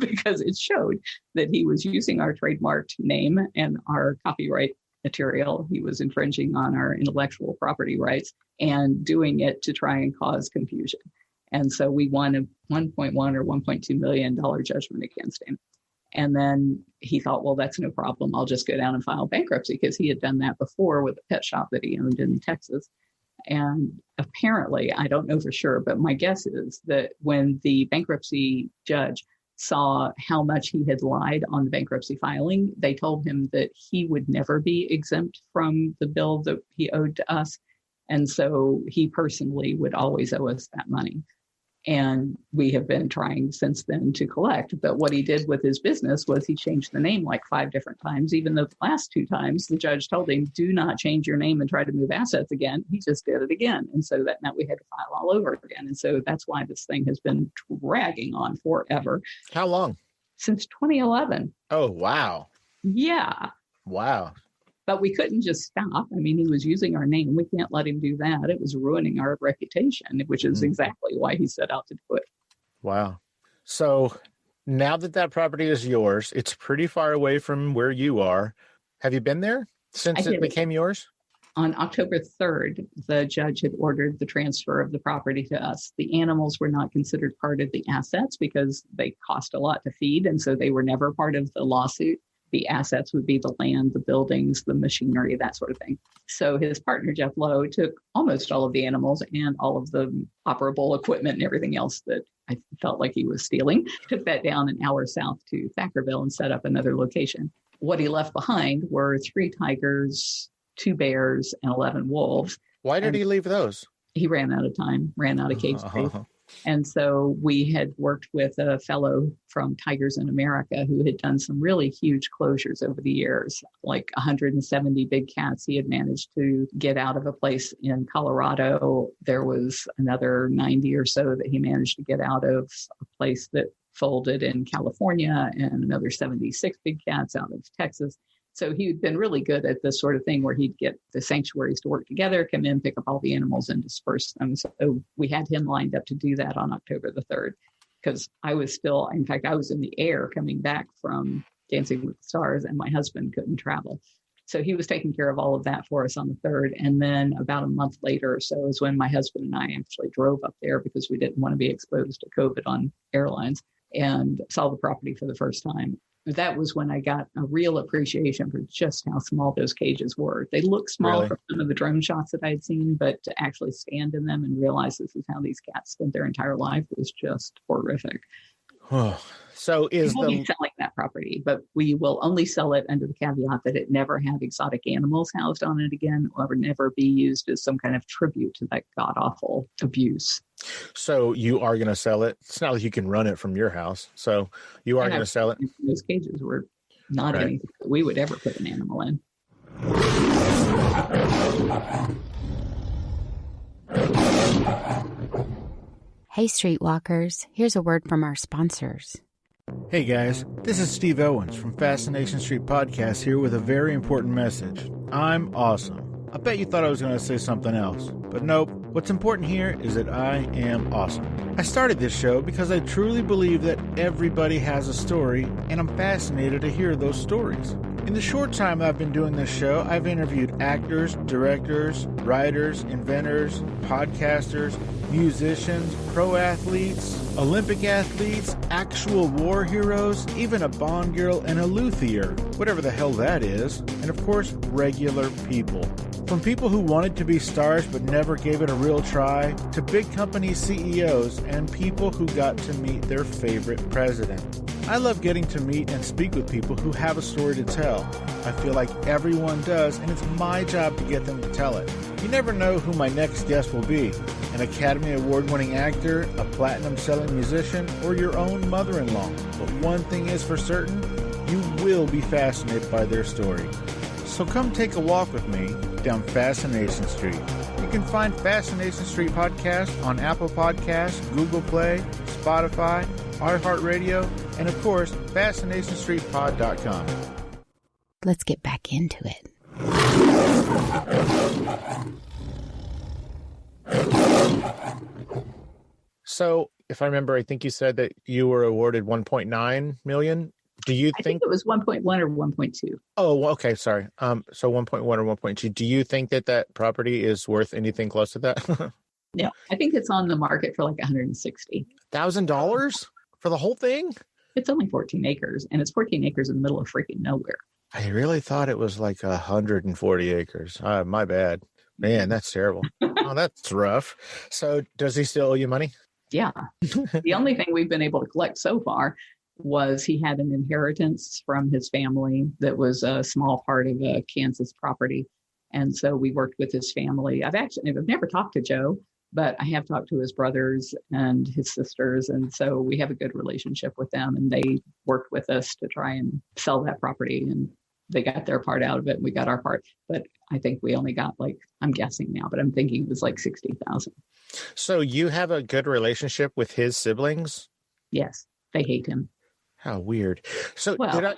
because it showed that he was using our trademarked name and our copyright material. He was infringing on our intellectual property rights and doing it to try and cause confusion. And so we won a $1.1 or $1.2 million judgment against him. And then he thought, well, that's no problem. I'll just go down and file bankruptcy, because he had done that before with a pet shop that he owned in Texas. And apparently, I don't know for sure, but my guess is that when the bankruptcy judge saw how much he had lied on the bankruptcy filing, they told him that he would never be exempt from the bill that he owed to us. And so he personally would always owe us that money. And we have been trying since then to collect. But what he did with his business was he changed the name like 5 different times, even though the last 2 times the judge told him, do not change your name and try to move assets again. He just did it again. And so that meant we had to file all over again. And so that's why this thing has been dragging on forever. How long? Since 2011. Oh, wow. Yeah. Wow. But we couldn't just stop. I mean, he was using our name. We can't let him do that. It was ruining our reputation, which is exactly why he set out to do it. Wow. So now that property is yours, it's pretty far away from where you are. Have you been there since it became yours? On October 3rd, the judge had ordered the transfer of the property to us. The animals were not considered part of the assets because they cost a lot to feed, and so they were never part of the lawsuit. The assets would be the land, the buildings, the machinery, that sort of thing. So his partner, Jeff Lowe, took almost all of the animals and all of the operable equipment and everything else that I felt like he was stealing, took that down an hour south to Thackerville and set up another location. What he left behind were 3 tigers, 2 bears, and 11 wolves. Why did he leave those? He ran out of time, ran out of cage space. And so we had worked with a fellow from Tigers in America who had done some really huge closures over the years, like 170 big cats he had managed to get out of a place in Colorado. There was another 90 or so that he managed to get out of a place that folded in California, and another 76 big cats out of Texas. So he'd been really good at this sort of thing where he'd get the sanctuaries to work together, come in, pick up all the animals and disperse them. So we had him lined up to do that on October the 3rd, because I was in the air coming back from Dancing with the Stars, and my husband couldn't travel. So he was taking care of all of that for us on the 3rd. And then about a month later or so is when my husband and I actually drove up there, because we didn't want to be exposed to COVID on airlines, and saw the property for the first time. That was when I got a real appreciation for just how small those cages were. They look small from some of the drone shots that I had seen, but to actually stand in them and realize this is how these cats spent their entire life was just horrific. So is we'll be selling that property, but we will only sell it under the caveat that it never have exotic animals housed on it again, or never be used as some kind of tribute to that god-awful abuse. So you are going to sell it? It's not like you can run it from your house. So you are going to sell it? Those cages were not Right. anything that we would ever put an animal in. Hey, streetwalkers, here's a word from our sponsors. Hey guys, this is Steve Owens from Fascination Street Podcast here with a very important message. I'm awesome. I bet you thought I was going to say something else, but nope. What's important here is that I am awesome. I started this show because I truly believe that everybody has a story, and I'm fascinated to hear those stories. In the short time I've been doing this show, I've interviewed actors, directors, writers, inventors, podcasters, musicians, pro athletes, Olympic athletes, actual war heroes, even a Bond girl and a luthier, whatever the hell that is, and of course, regular people. From people who wanted to be stars but never gave it a real try, to big company CEOs and people who got to meet their favorite president. I love getting to meet and speak with people who have a story to tell. I feel like everyone does, and it's my job to get them to tell it. You never know who my next guest will be. An Academy Award-winning actor, a platinum-selling musician, or your own mother-in-law. But one thing is for certain, you will be fascinated by their story. So come take a walk with me down Fascination Street. You can find Fascination Street Podcast on Apple Podcasts, Google Play, Spotify, iHeartRadio, and of course, FascinationStreetPod.com. Let's get back into it. So, if I remember, I think you said that you were awarded $1.9 million. Do you I think it was 1.1 or 1.2. Oh, okay. Sorry. So 1.1 or 1.2. Do you think that that property is worth anything close to that? No, I think it's on the market for like $1,000 for the whole thing? It's only 14 acres, and it's 14 acres in the middle of freaking nowhere. I really thought it was like 140 acres. My bad. Man, that's terrible. Oh, that's rough. So does he still owe you money? Yeah. The only thing we've been able to collect so far was he had an inheritance from his family that was a small part of a Kansas property. And so we worked with his family. I've never talked to Joe, but I have talked to his brothers and his sisters. And so we have a good relationship with them, and they worked with us to try and sell that property, and they got their part out of it and we got our part. But I think we only got I'm guessing now, but I'm thinking it was like 60,000. So you have a good relationship with his siblings? Yes, they hate him. How weird. So Well,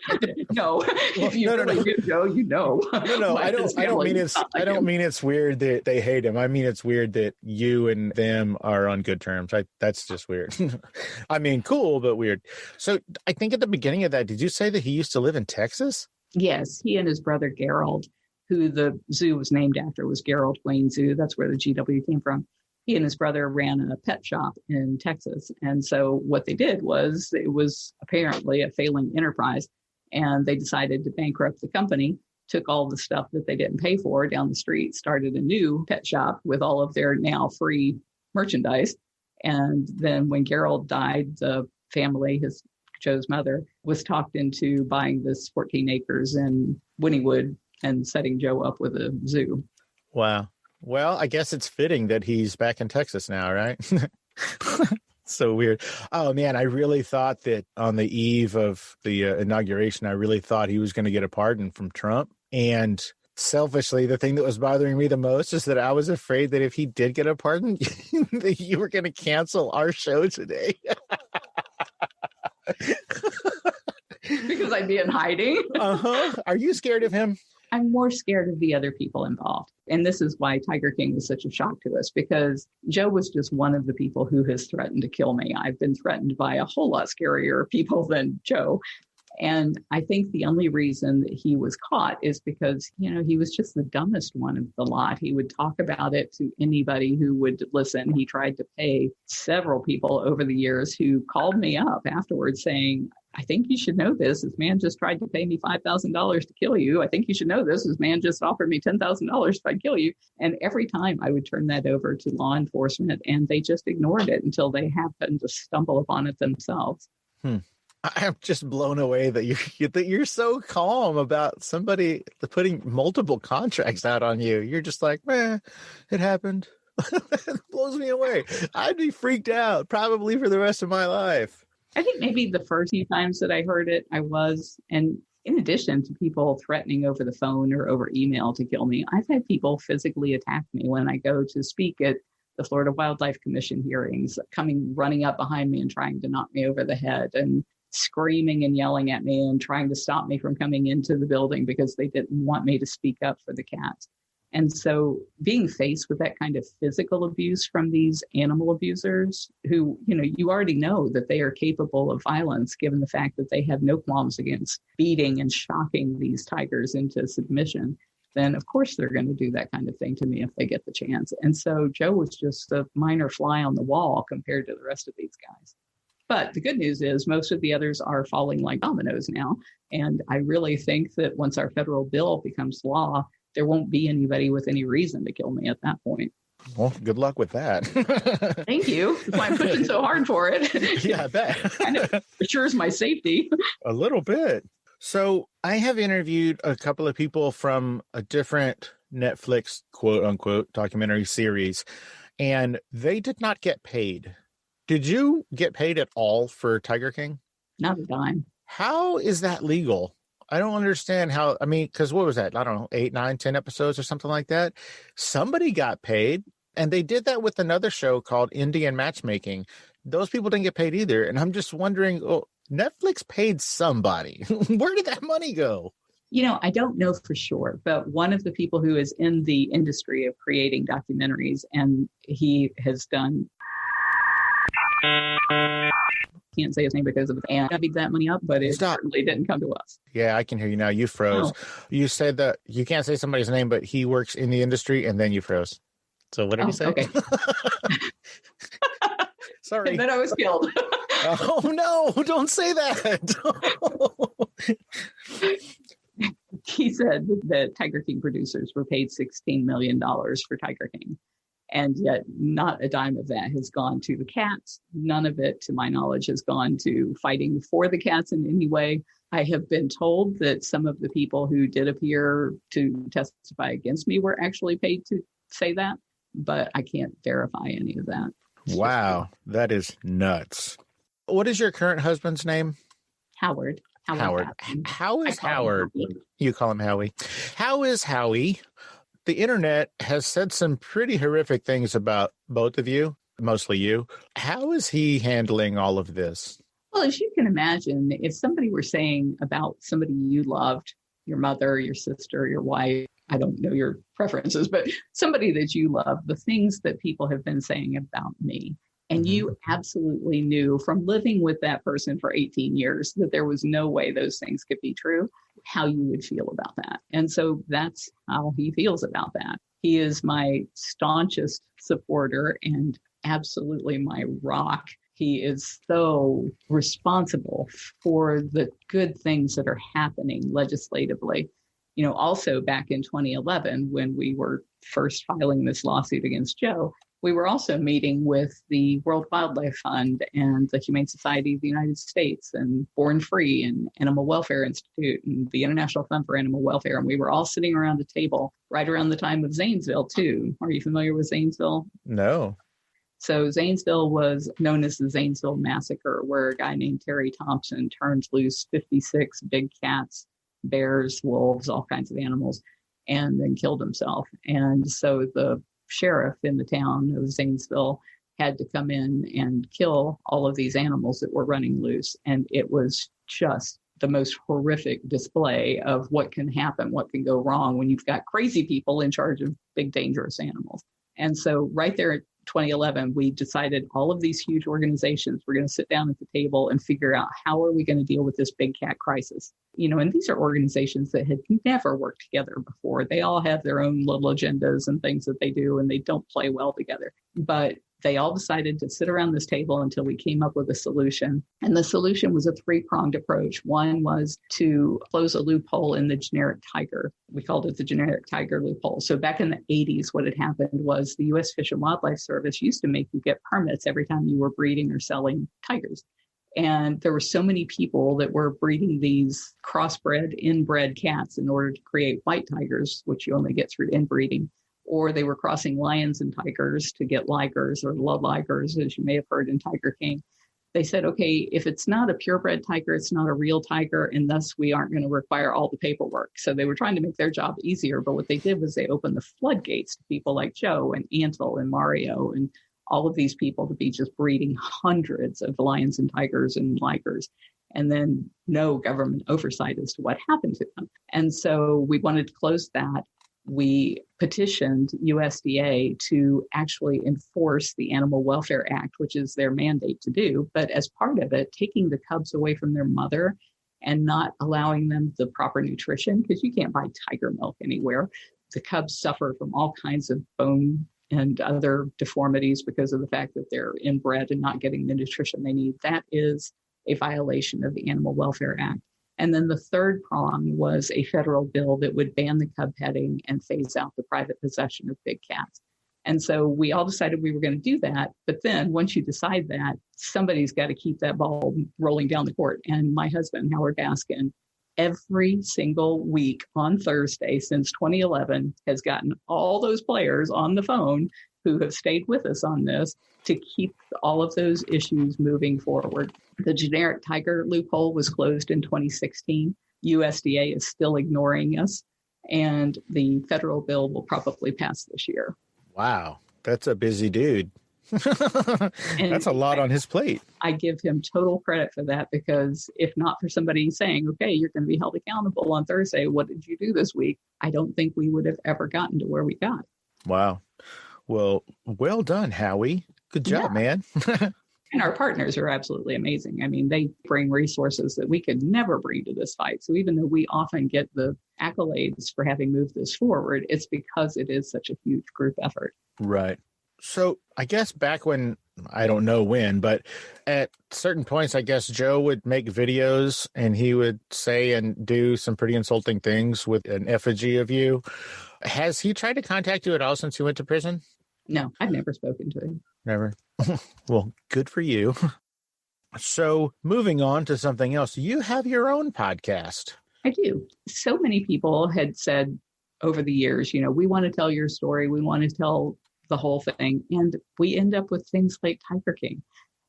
no, if you really do know, you know. No, I don't mean it's weird that they hate him. I mean, it's weird that you and them are on good terms. That's just weird. I mean, cool, but weird. So I think at the beginning of that, did you say that he used to live in Texas? Yes, he and his brother Gerald, who the zoo was named after, was Gerald Wayne Zoo. That's where the GW came from. He and his brother ran a pet shop in Texas. And so what they did was, it was apparently a failing enterprise, and they decided to bankrupt the company, took all the stuff that they didn't pay for down the street, started a new pet shop with all of their now free merchandise. And then when Gerald died, the family, Joe's mother, was talked into buying this 14 acres in Wynnewood and setting Joe up with a zoo. Wow. Well, I guess it's fitting that he's back in Texas now, right? So weird. Oh, man, I really thought that on the eve of the inauguration, I really thought he was going to get a pardon from Trump. And selfishly, the thing that was bothering me the most is that I was afraid that if he did get a pardon, that you were going to cancel our show today. Because I'd be in hiding. Are you scared of him? I'm more scared of the other people involved. And this is why Tiger King was such a shock to us, because Joe was just one of the people who has threatened to kill me. I've been threatened by a whole lot scarier people than Joe. And I think the only reason that he was caught is because, he was just the dumbest one of the lot. He would talk about it to anybody who would listen. He tried to pay several people over the years who called me up afterwards saying, I think you should know this. This man just tried to pay me $5,000 to kill you. I think you should know this. This man just offered me $10,000 if I kill you. And every time I would turn that over to law enforcement, and they just ignored it until they happened to stumble upon it themselves. I'm just blown away that you're so calm about somebody putting multiple contracts out on you. You're just like, it happened. It blows me away. I'd be freaked out probably for the rest of my life. I think maybe the first few times that I heard it, I was. And In addition to people threatening over the phone or over email to kill me, I've had people physically attack me when I go to speak at the Florida Wildlife Commission hearings, coming running up behind me and trying to knock me over the head and screaming and yelling at me and trying to stop me from coming into the building because they didn't want me to speak up for the cats. And so being faced with that kind of physical abuse from these animal abusers who, you already know that they are capable of violence, given the fact that they have no qualms against beating and shocking these tigers into submission, then of course they're going to do that kind of thing to me if they get the chance. And so Joe was just a minor fly on the wall compared to the rest of these guys. But the good news is most of the others are falling like dominoes now. And I really think that once our federal bill becomes law, there won't be anybody with any reason to kill me at that point. Well, good luck with that. Thank you. That's why I'm pushing so hard for it. Yeah, I bet. Kind of assures my safety. A little bit. So I have interviewed a couple of people from a different Netflix, quote unquote, documentary series, and they did not get paid. Did you get paid at all for Tiger King? Not a dime. How is that legal? I don't understand how, because what was that? I don't know, 8, 9, 10 episodes or something like that. Somebody got paid, and they did that with another show called Indian Matchmaking. Those people didn't get paid either. And I'm just wondering, Netflix paid somebody. Where did that money go? I don't know for sure, but one of the people who is in the industry of creating documentaries, and he has done, can't say his name because of it, and I beat that money up, but it certainly didn't come to us. Yeah, I can hear you now. You froze. Oh. You said that you can't say somebody's name, but he works in the industry, and then you froze. So what did he say? Okay. Sorry. And then I was killed. Oh, no, don't say that. He said that Tiger King producers were paid $16 million for Tiger King. And yet not a dime of that has gone to the cats. None of it, to my knowledge, has gone to fighting for the cats in any way. I have been told that some of the people who did appear to testify against me were actually paid to say that, but I can't verify any of that. Wow, that is nuts. What is your current husband's name? Howard. Howard. How is Howard? You call him Howie. How is Howie? The internet has said some pretty horrific things about both of you, mostly you. How is he handling all of this? Well, as you can imagine, if somebody were saying about somebody you loved, your mother, your sister, your wife, I don't know your preferences, but somebody that you love, the things that people have been saying about me. And you absolutely knew from living with that person for 18 years that there was no way those things could be true, how you would feel about that. And so that's how he feels about that. He is my staunchest supporter and absolutely my rock. He is so responsible for the good things that are happening legislatively. Also back in 2011, when we were first filing this lawsuit against Joe, we were also meeting with the World Wildlife Fund and the Humane Society of the United States and Born Free and Animal Welfare Institute and the International Fund for Animal Welfare. And we were all sitting around a table right around the time of Zanesville, too. Are you familiar with Zanesville? No. So Zanesville was known as the Zanesville Massacre, where a guy named Terry Thompson turned loose 56 big cats, bears, wolves, all kinds of animals, and then killed himself. And so the sheriff in the town of Zanesville had to come in and kill all of these animals that were running loose. And it was just the most horrific display of what can happen, what can go wrong when you've got crazy people in charge of big, dangerous animals. And so right there in 2011, we decided all of these huge organizations were going to sit down at the table and figure out how are we going to deal with this big cat crisis. And these are organizations that had never worked together before. They all have their own little agendas and things that they do, and they don't play well together. But they all decided to sit around this table until we came up with a solution. And the solution was a three-pronged approach. One was to close a loophole in the generic tiger. We called it the generic tiger loophole. So back in the 80s, what had happened was the U.S. Fish and Wildlife Service used to make you get permits every time you were breeding or selling tigers. And there were so many people that were breeding these crossbred, inbred cats in order to create white tigers, which you only get through inbreeding. Or they were crossing lions and tigers to get ligers or ligers, as you may have heard in Tiger King. they said, okay, if it's not a purebred tiger, it's not a real tiger, and thus we aren't going to require all the paperwork. So they were trying to make their job easier. But what they did was they opened the floodgates to people like Joe and Antle and Mario and all of these people to be just breeding hundreds of lions and tigers and ligers, and then no government oversight as to what happened to them. And so we wanted to close that. We petitioned USDA to actually enforce the Animal Welfare Act, which is their mandate to do. But as part of it, taking the cubs away from their mother and not allowing them the proper nutrition, because you can't buy tiger milk anywhere. The cubs suffer from all kinds of bone and other deformities because of the fact that they're inbred and not getting the nutrition they need. That is a violation of the Animal Welfare Act. And then the third prong was a federal bill that would ban the cub petting and phase out the private possession of big cats. And so we all decided we were going to do that. But then once you decide that, somebody's got to keep that ball rolling down the court. And my husband, Howard Baskin, every single week on Thursday since 2011 has gotten all those players on the phone who have stayed with us on this to keep all of those issues moving forward. The generic tiger loophole was closed in 2016. USDA is still ignoring us, and the federal bill will probably pass this year. Wow, that's a busy dude. That's a lot on his plate. I give him total credit for that, because if not for somebody saying, okay, you're going to be held accountable on Thursday, what did you do this week? I don't think we would have ever gotten to where we got. Wow. Well done, Howie. Good job, man. And our partners are absolutely amazing. I mean, they bring resources that we could never bring to this fight. So even though we often get the accolades for having moved this forward, it's because it is such a huge group effort. Right. So I guess back when, I don't know when, but at certain points, I guess Joe would make videos and he would say and do some pretty insulting things with an effigy of you. Has he tried to contact you at all since you went to prison? No, I've never spoken to him. Never. Well, good for you. So moving on to something else, you have your own podcast. I do. So many people had said over the years, we want to tell your story. We want to tell the whole thing. And we end up with things like Tiger King.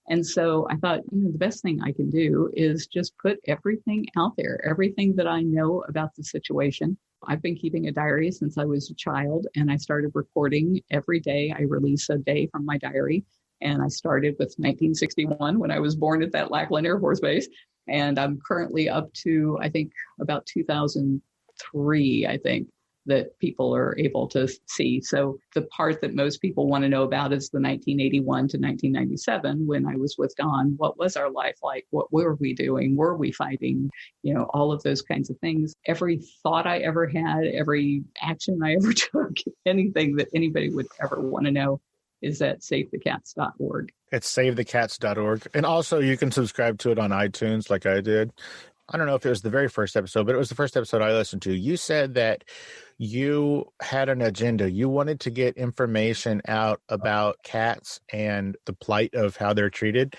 And so I thought, the best thing I can do is just put everything out there, everything that I know about the situation. I've been keeping a diary since I was a child, and I started recording every day. I release a day from my diary, and I started with 1961 when I was born at that Lackland Air Force Base. And I'm currently up to, I think, about 2003, that people are able to see. So the part that most people want to know about is the 1981 to 1997, when I was with Don. What was our life like? What were we doing? Were we fighting? All of those kinds of things. Every thought I ever had, every action I ever took, anything that anybody would ever want to know is at savethecats.org. It's savethecats.org. And also you can subscribe to it on iTunes like I did. I don't know if it was the very first episode, but it was the first episode I listened to. You said that you had an agenda. You wanted to get information out about cats and the plight of how they're treated.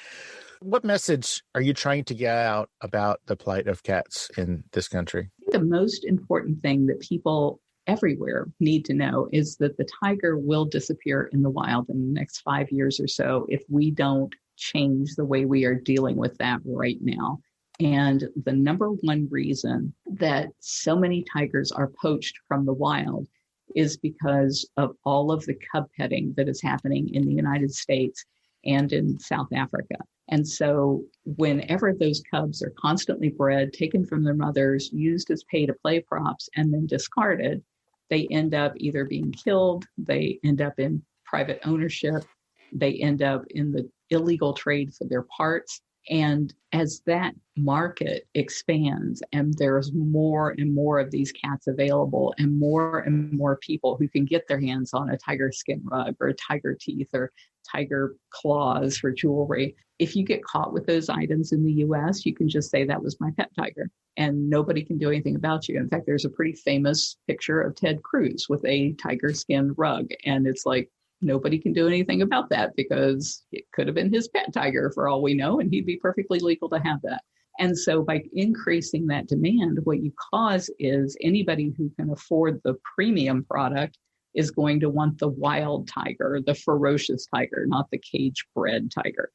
What message are you trying to get out about the plight of cats in this country? The most important thing that people everywhere need to know is that the tiger will disappear in the wild in the next 5 years or so if we don't change the way we are dealing with that right now. And the number one reason that so many tigers are poached from the wild is because of all of the cub petting that is happening in the United States and in South Africa. And so whenever those cubs are constantly bred, taken from their mothers, used as pay-to-play props, and then discarded, they end up either being killed, they end up in private ownership, they end up in the illegal trade for their parts. And as that market expands and there's more and more of these cats available and more people who can get their hands on a tiger skin rug or tiger teeth or tiger claws for jewelry, if you get caught with those items in the US, you can just say that was my pet tiger and nobody can do anything about you. In fact, there's a pretty famous picture of Ted Cruz with a tiger skin rug. And it's like, nobody can do anything about that because it could have been his pet tiger for all we know, and he'd be perfectly legal to have that. And so by increasing that demand, what you cause is anybody who can afford the premium product is going to want the wild tiger, the ferocious tiger, not the cage-bred tiger.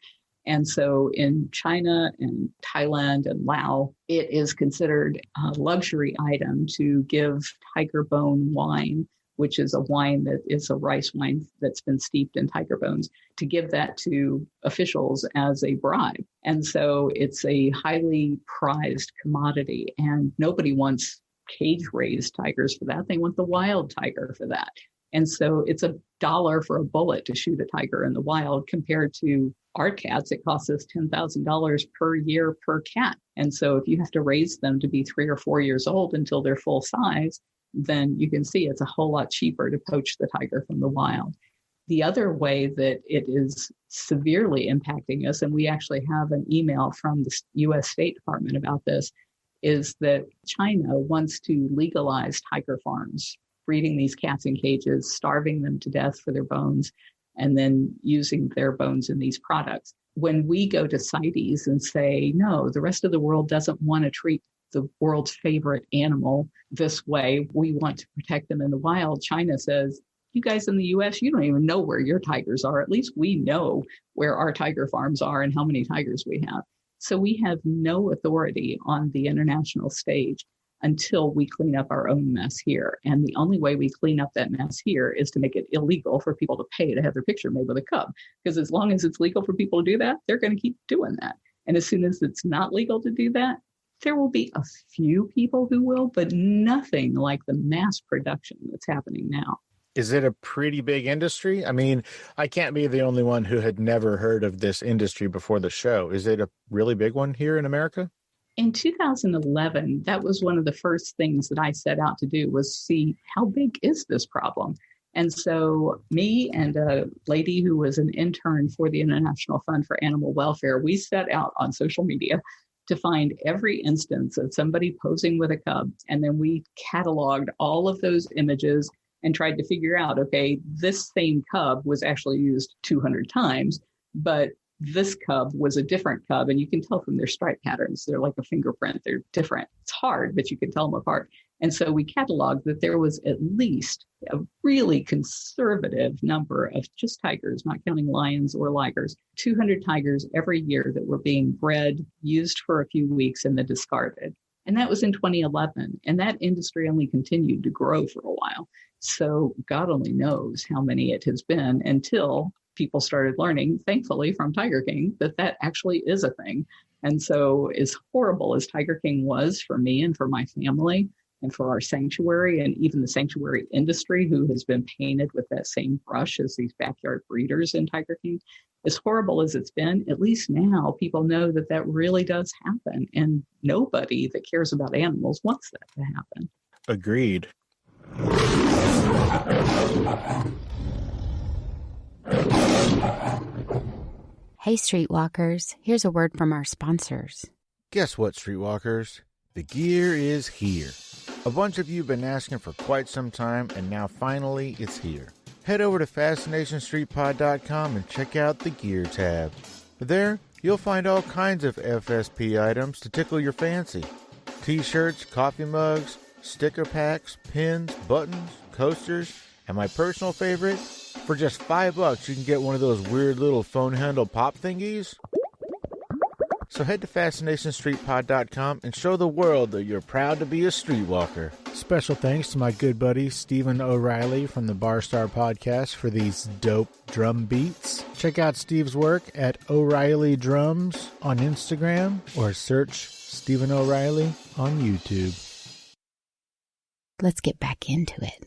And so in China and Thailand and Laos, it is considered a luxury item to give tiger bone wine, which is a wine that is a rice wine that's been steeped in tiger bones, to give that to officials as a bribe. And so it's a highly prized commodity, and nobody wants cage-raised tigers for that. They want the wild tiger for that. And so it's $1 for a bullet to shoot a tiger in the wild, compared to our cats. It costs us $10,000 per year per cat. And so if you have to raise them to be 3 or 4 years old until they're full size, then you can see it's a whole lot cheaper to poach the tiger from the wild. The other way that it is severely impacting us, and we actually have an email from the U.S. State Department about this, is that China wants to legalize tiger farms, breeding these cats in cages, starving them to death for their bones, and then using their bones in these products. When we go to CITES and say, no, the rest of the world doesn't want to treat the world's favorite animal this way, we want to protect them in the wild, China says, you guys in the U.S., you don't even know where your tigers are. At least we know where our tiger farms are and how many tigers we have. So we have no authority on the international stage until we clean up our own mess here. And the only way we clean up that mess here is to make it illegal for people to pay to have their picture made with a cub. Because as long as it's legal for people to do that, they're going to keep doing that. And as soon as it's not legal to do that, there will be a few people who will, but nothing like the mass production that's happening now. Is it a pretty big industry? I mean, I can't be the only one who had never heard of this industry before the show. Is it a really big one here in America? In 2011, that was one of the first things that I set out to do, was see how big is this problem. And so me and a lady who was an intern for the International Fund for Animal Welfare, we set out on social media to find every instance of somebody posing with a cub. And then we cataloged all of those images and tried to figure out, okay, this same cub was actually used 200 times, but this cub was a different cub. And you can tell from their stripe patterns. They're like a fingerprint. They're different. It's hard, but you can tell them apart. And so we cataloged that there was at least a really conservative number of just tigers, not counting lions or ligers, 200 tigers every year that were being bred, used for a few weeks, and then discarded. And that was in 2011. And that industry only continued to grow for a while. So God only knows how many it has been, until people started learning, thankfully, from Tiger King, that that actually is a thing. And so as horrible as Tiger King was for me and for my family and for our sanctuary, and even the sanctuary industry, who has been painted with that same brush as these backyard breeders in Tiger King, as horrible as it's been, at least now people know that that really does happen. And nobody that cares about animals wants that to happen. Agreed. Hey, Streetwalkers, here's a word from our sponsors. Guess what, Streetwalkers? The gear is here. A bunch of you have been asking for quite some time, and now finally it's here. Head over to FascinationStreetPod.com and check out the Gear tab. There, you'll find all kinds of FSP items to tickle your fancy. T-shirts, coffee mugs, sticker packs, pins, buttons, coasters, and my personal favorite, for just $5 you can get one of those weird little phone handle pop thingies. So head to FascinationStreetPod.com and show the world that you're proud to be a streetwalker. Special thanks to my good buddy Stephen O'Reilly from the Bar Star Podcast for these dope drum beats. Check out Steve's work at O'Reilly Drums on Instagram, or search Stephen O'Reilly on YouTube. Let's get back into it.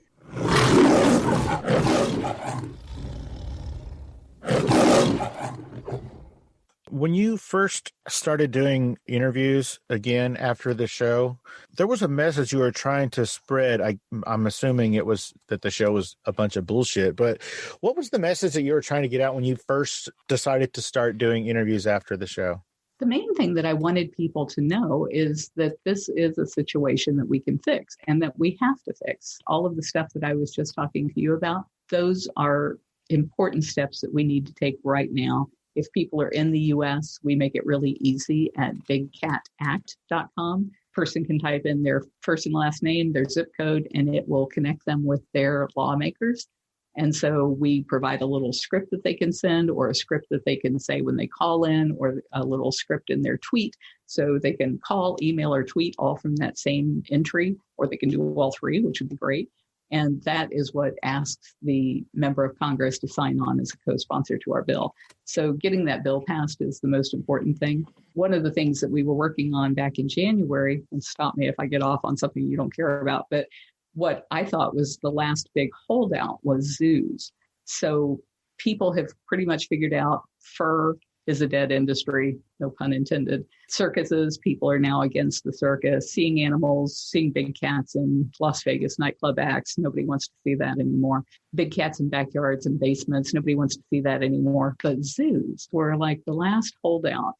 When you first started doing interviews again after the show, there was a message you were trying to spread. I'm assuming it was that the show was a bunch of bullshit, but what was the message that you were trying to get out when you first decided to start doing interviews after the show? The main thing that I wanted people to know is that this is a situation that we can fix and that we have to fix. All of the stuff that I was just talking to you about, those are important steps that we need to take right now. If people are in the U.S., we make it really easy at bigcatact.com. Person can type in their first and last name, their zip code, and it will connect them with their lawmakers. And so we provide a little script that they can send, or a script that they can say when they call in, or a little script in their tweet. So they can call, email, or tweet all from that same entry, or they can do all three, which would be great. And that is what asks the member of Congress to sign on as a co-sponsor to our bill. So getting that bill passed is the most important thing. One of the things that we were working on back in January, and stop me if I get off on something you don't care about, but what I thought was the last big holdout was zoos. So people have pretty much figured out fur is a dead industry, no pun intended. Circuses, people are now against the circus. Seeing animals, seeing big cats in Las Vegas nightclub acts, nobody wants to see that anymore. Big cats in backyards and basements, nobody wants to see that anymore. But zoos were like the last holdout.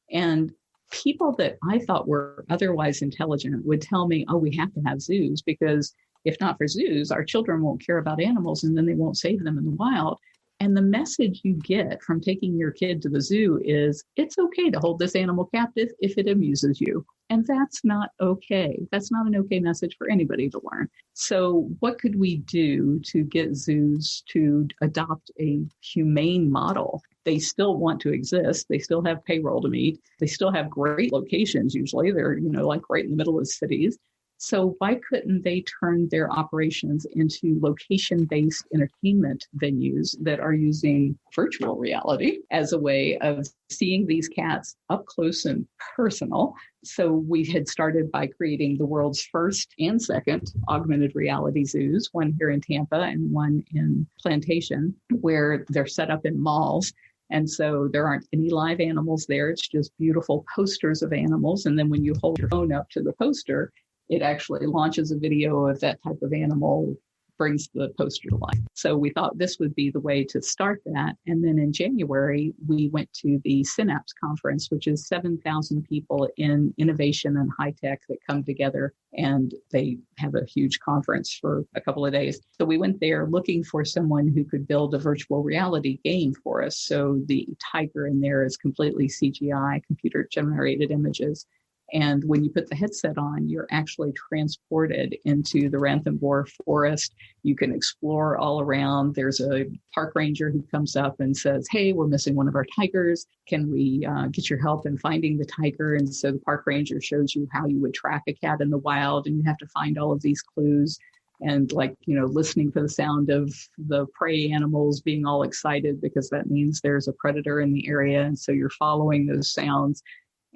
And people that I thought were otherwise intelligent would tell me, oh, we have to have zoos because if not for zoos, our children won't care about animals and then they won't save them in the wild. And the message you get from taking your kid to the zoo is it's okay to hold this animal captive if it amuses you. And that's not okay. That's not an okay message for anybody to learn. So what could we do to get zoos to adopt a humane model? They still want to exist. They still have payroll to meet. They still have great locations. Usually they're, like right in the middle of cities. So why couldn't they turn their operations into location-based entertainment venues that are using virtual reality as a way of seeing these cats up close and personal? So we had started by creating the world's first and second augmented reality zoos, one here in Tampa and one in Plantation, where they're set up in malls. And so there aren't any live animals there. It's just beautiful posters of animals. And then when you hold your phone up to the poster, it actually launches a video of that type of animal, brings the poster to life. So we thought this would be the way to start that. And then in January, we went to the Synapse Conference, which is 7,000 people in innovation and high tech that come together, and they have a huge conference for a couple of days. So we went there looking for someone who could build a virtual reality game for us. So the tiger in there is completely CGI, computer generated images. And when you put the headset on, you're actually transported into the Ranthambore forest. You can explore all around. There's a park ranger who comes up and says, hey, we're missing one of our tigers. Can we get your help in finding the tiger? And so the park ranger shows you how you would track a cat in the wild, and you have to find all of these clues. And listening for the sound of the prey animals being all excited because that means there's a predator in the area. And so you're following those sounds.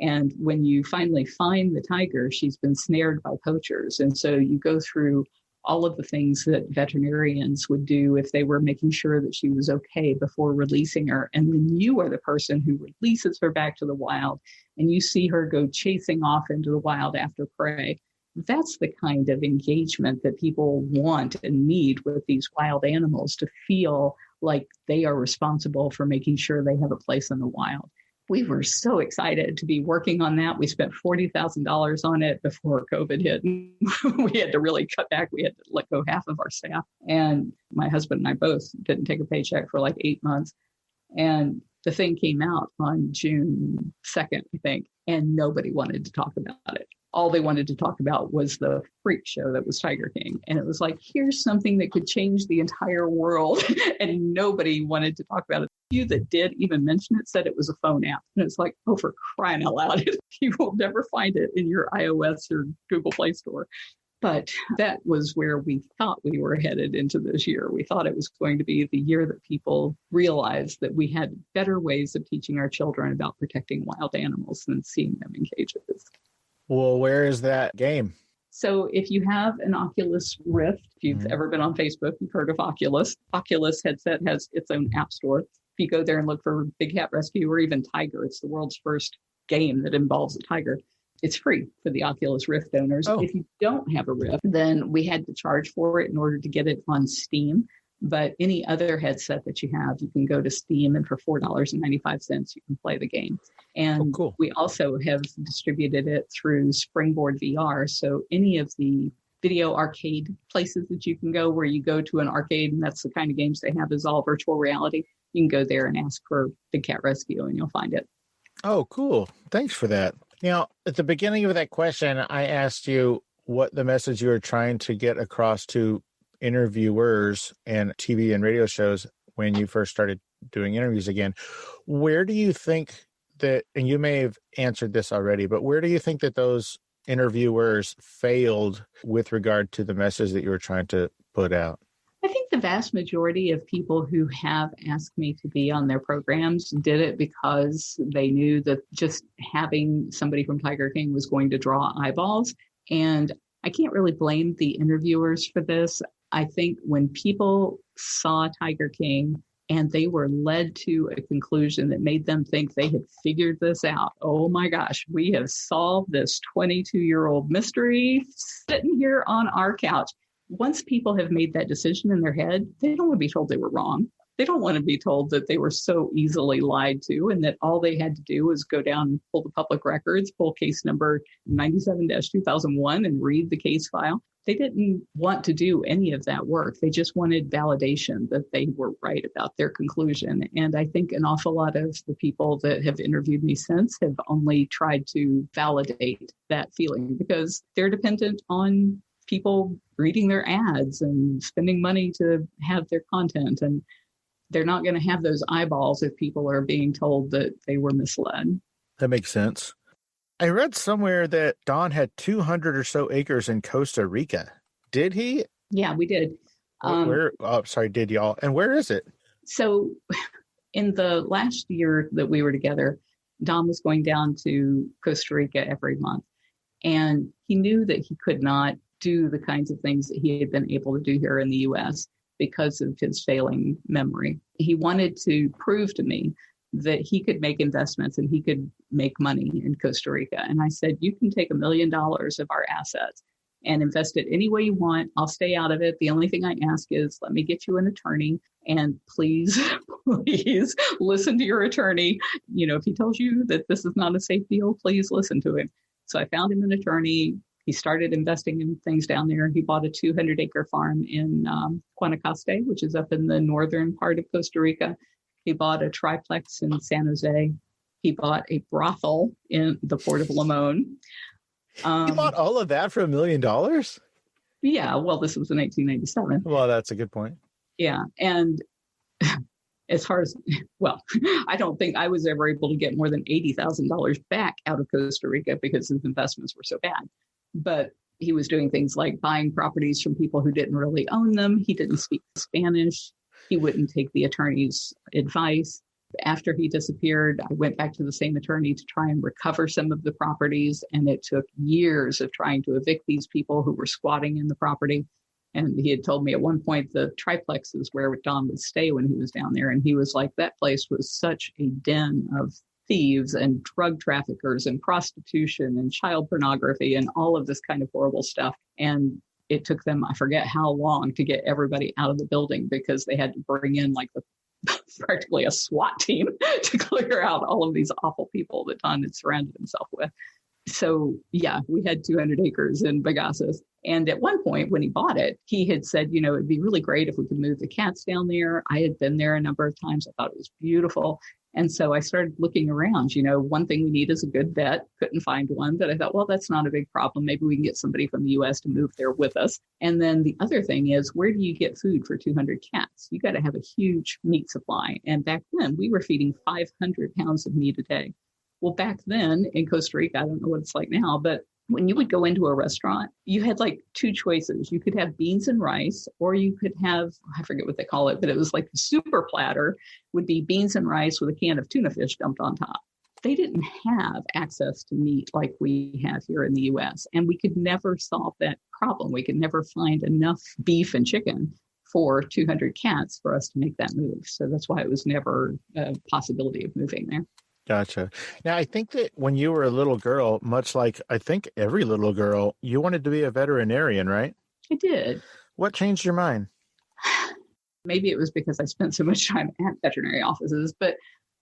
And when you finally find the tiger, she's been snared by poachers. And so you go through all of the things that veterinarians would do if they were making sure that she was okay before releasing her. And then you are the person who releases her back to the wild, and you see her go chasing off into the wild after prey. That's the kind of engagement that people want and need with these wild animals, to feel like they are responsible for making sure they have a place in the wild. We were so excited to be working on that. We spent $40,000 on it before COVID hit. We had to really cut back. We had to let go half of our staff. And my husband and I both didn't take a paycheck for like 8 months. And the thing came out on June 2nd, I think, and nobody wanted to talk about it. All they wanted to talk about was the freak show that was Tiger King. And it was like, here's something that could change the entire world. And nobody wanted to talk about it. You that did even mention it said it was a phone app. And it's like, oh, for crying out loud, you will never find it in your iOS or Google Play Store. But that was where we thought we were headed into this year. We thought it was going to be the year that people realized that we had better ways of teaching our children about protecting wild animals than seeing them in cages. Well, where is that game? So if you have an Oculus Rift, if you've ever been on Facebook, you've heard of Oculus. Oculus headset has its own app store. If you go there and look for Big Cat Rescue or even Tiger, it's the world's first game that involves a tiger. It's free for the Oculus Rift owners. Oh. If you don't have a Rift, then we had to charge for it in order to get it on Steam. But any other headset that you have, you can go to Steam, and for $4.95, you can play the game. And cool. We also have distributed it through Springboard VR. So any of the video arcade places that you can go, where you go to an arcade, and that's the kind of games they have, is all virtual reality. You can go there and ask for Big Cat Rescue, and you'll find it. Oh, cool. Thanks for that. Now, at the beginning of that question, I asked you what the message you were trying to get across to interviewers and TV and radio shows when you first started doing interviews again. Where do you think that, and you may have answered this already, but where do you think that those interviewers failed with regard to the message that you were trying to put out? I think the vast majority of people who have asked me to be on their programs did it because they knew that just having somebody from Tiger King was going to draw eyeballs. And I can't really blame the interviewers for this. I think when people saw Tiger King and they were led to a conclusion that made them think they had figured this out. Oh my gosh, we have solved this 22-year-old mystery sitting here on our couch. Once people have made that decision in their head, they don't want to be told they were wrong. They don't want to be told that they were so easily lied to and that all they had to do was go down and pull the public records, pull case number 97-2001 and read the case file. They didn't want to do any of that work. They just wanted validation that they were right about their conclusion. And I think an awful lot of the people that have interviewed me since have only tried to validate that feeling because they're dependent on people reading their ads and spending money to have their content. And they're not going to have those eyeballs if people are being told that they were misled. That makes sense. I read somewhere that Don had 200 or so acres in Costa Rica. Did he? Yeah, we did. Did y'all? And where is it? So in the last year that we were together, Don was going down to Costa Rica every month. And he knew that he could not do the kinds of things that he had been able to do here in the U.S. because of his failing memory. He wanted to prove to me that he could make investments and he could make money in Costa Rica. And I said, you can take $1 million of our assets and invest it any way you want. I'll stay out of it. The only thing I ask is let me get you an attorney and please listen to your attorney. You know, if he tells you that this is not a safe deal, please listen to him. So I found him an attorney. He started investing in things down there. He bought a 200-acre farm in Guanacaste, which is up in the northern part of Costa Rica. He bought a triplex in San Jose. He bought a brothel in the Port of Limon. He bought all of that for $1 million? Yeah, well, this was in 1897. Well, that's a good point. Yeah, and as far as, well, I don't think I was ever able to get more than $80,000 back out of Costa Rica because his investments were so bad. But he was doing things like buying properties from people who didn't really own them. He didn't speak Spanish. He wouldn't take the attorney's advice. After he disappeared, I went back to the same attorney to try and recover some of the properties. And it took years of trying to evict these people who were squatting in the property. And he had told me at one point the triplex is where Don would stay when he was down there. And he was like, that place was such a den of thieves and drug traffickers and prostitution and child pornography and all of this kind of horrible stuff. And it took them, I forget how long, to get everybody out of the building because they had to bring in like practically a SWAT team to clear out all of these awful people that Don had surrounded himself with. So yeah, we had 200 acres in Bagaces. And at one point when he bought it, he had said, you know, it'd be really great if we could move the cats down there. I had been there a number of times. I thought it was beautiful. And so I started looking around. You know, one thing we need is a good vet. Couldn't find one, but I thought, well, that's not a big problem. Maybe we can get somebody from the U.S. to move there with us. And then the other thing is, where do you get food for 200 cats? You got to have a huge meat supply. And back then, we were feeding 500 pounds of meat a day. Well, back then in Costa Rica, I don't know what it's like now, but when you would go into a restaurant, you had like two choices. You could have beans and rice, or you could have, I forget what they call it, but it was like the super platter would be beans and rice with a can of tuna fish dumped on top. They didn't have access to meat like we have here in the U.S. And we could never solve that problem. We could never find enough beef and chicken for 200 cats for us to make that move. So that's why it was never a possibility of moving there. Gotcha. Now, I think that when you were a little girl, much like I think every little girl, you wanted to be a veterinarian, right? I did. What changed your mind? Maybe it was because I spent so much time at veterinary offices, but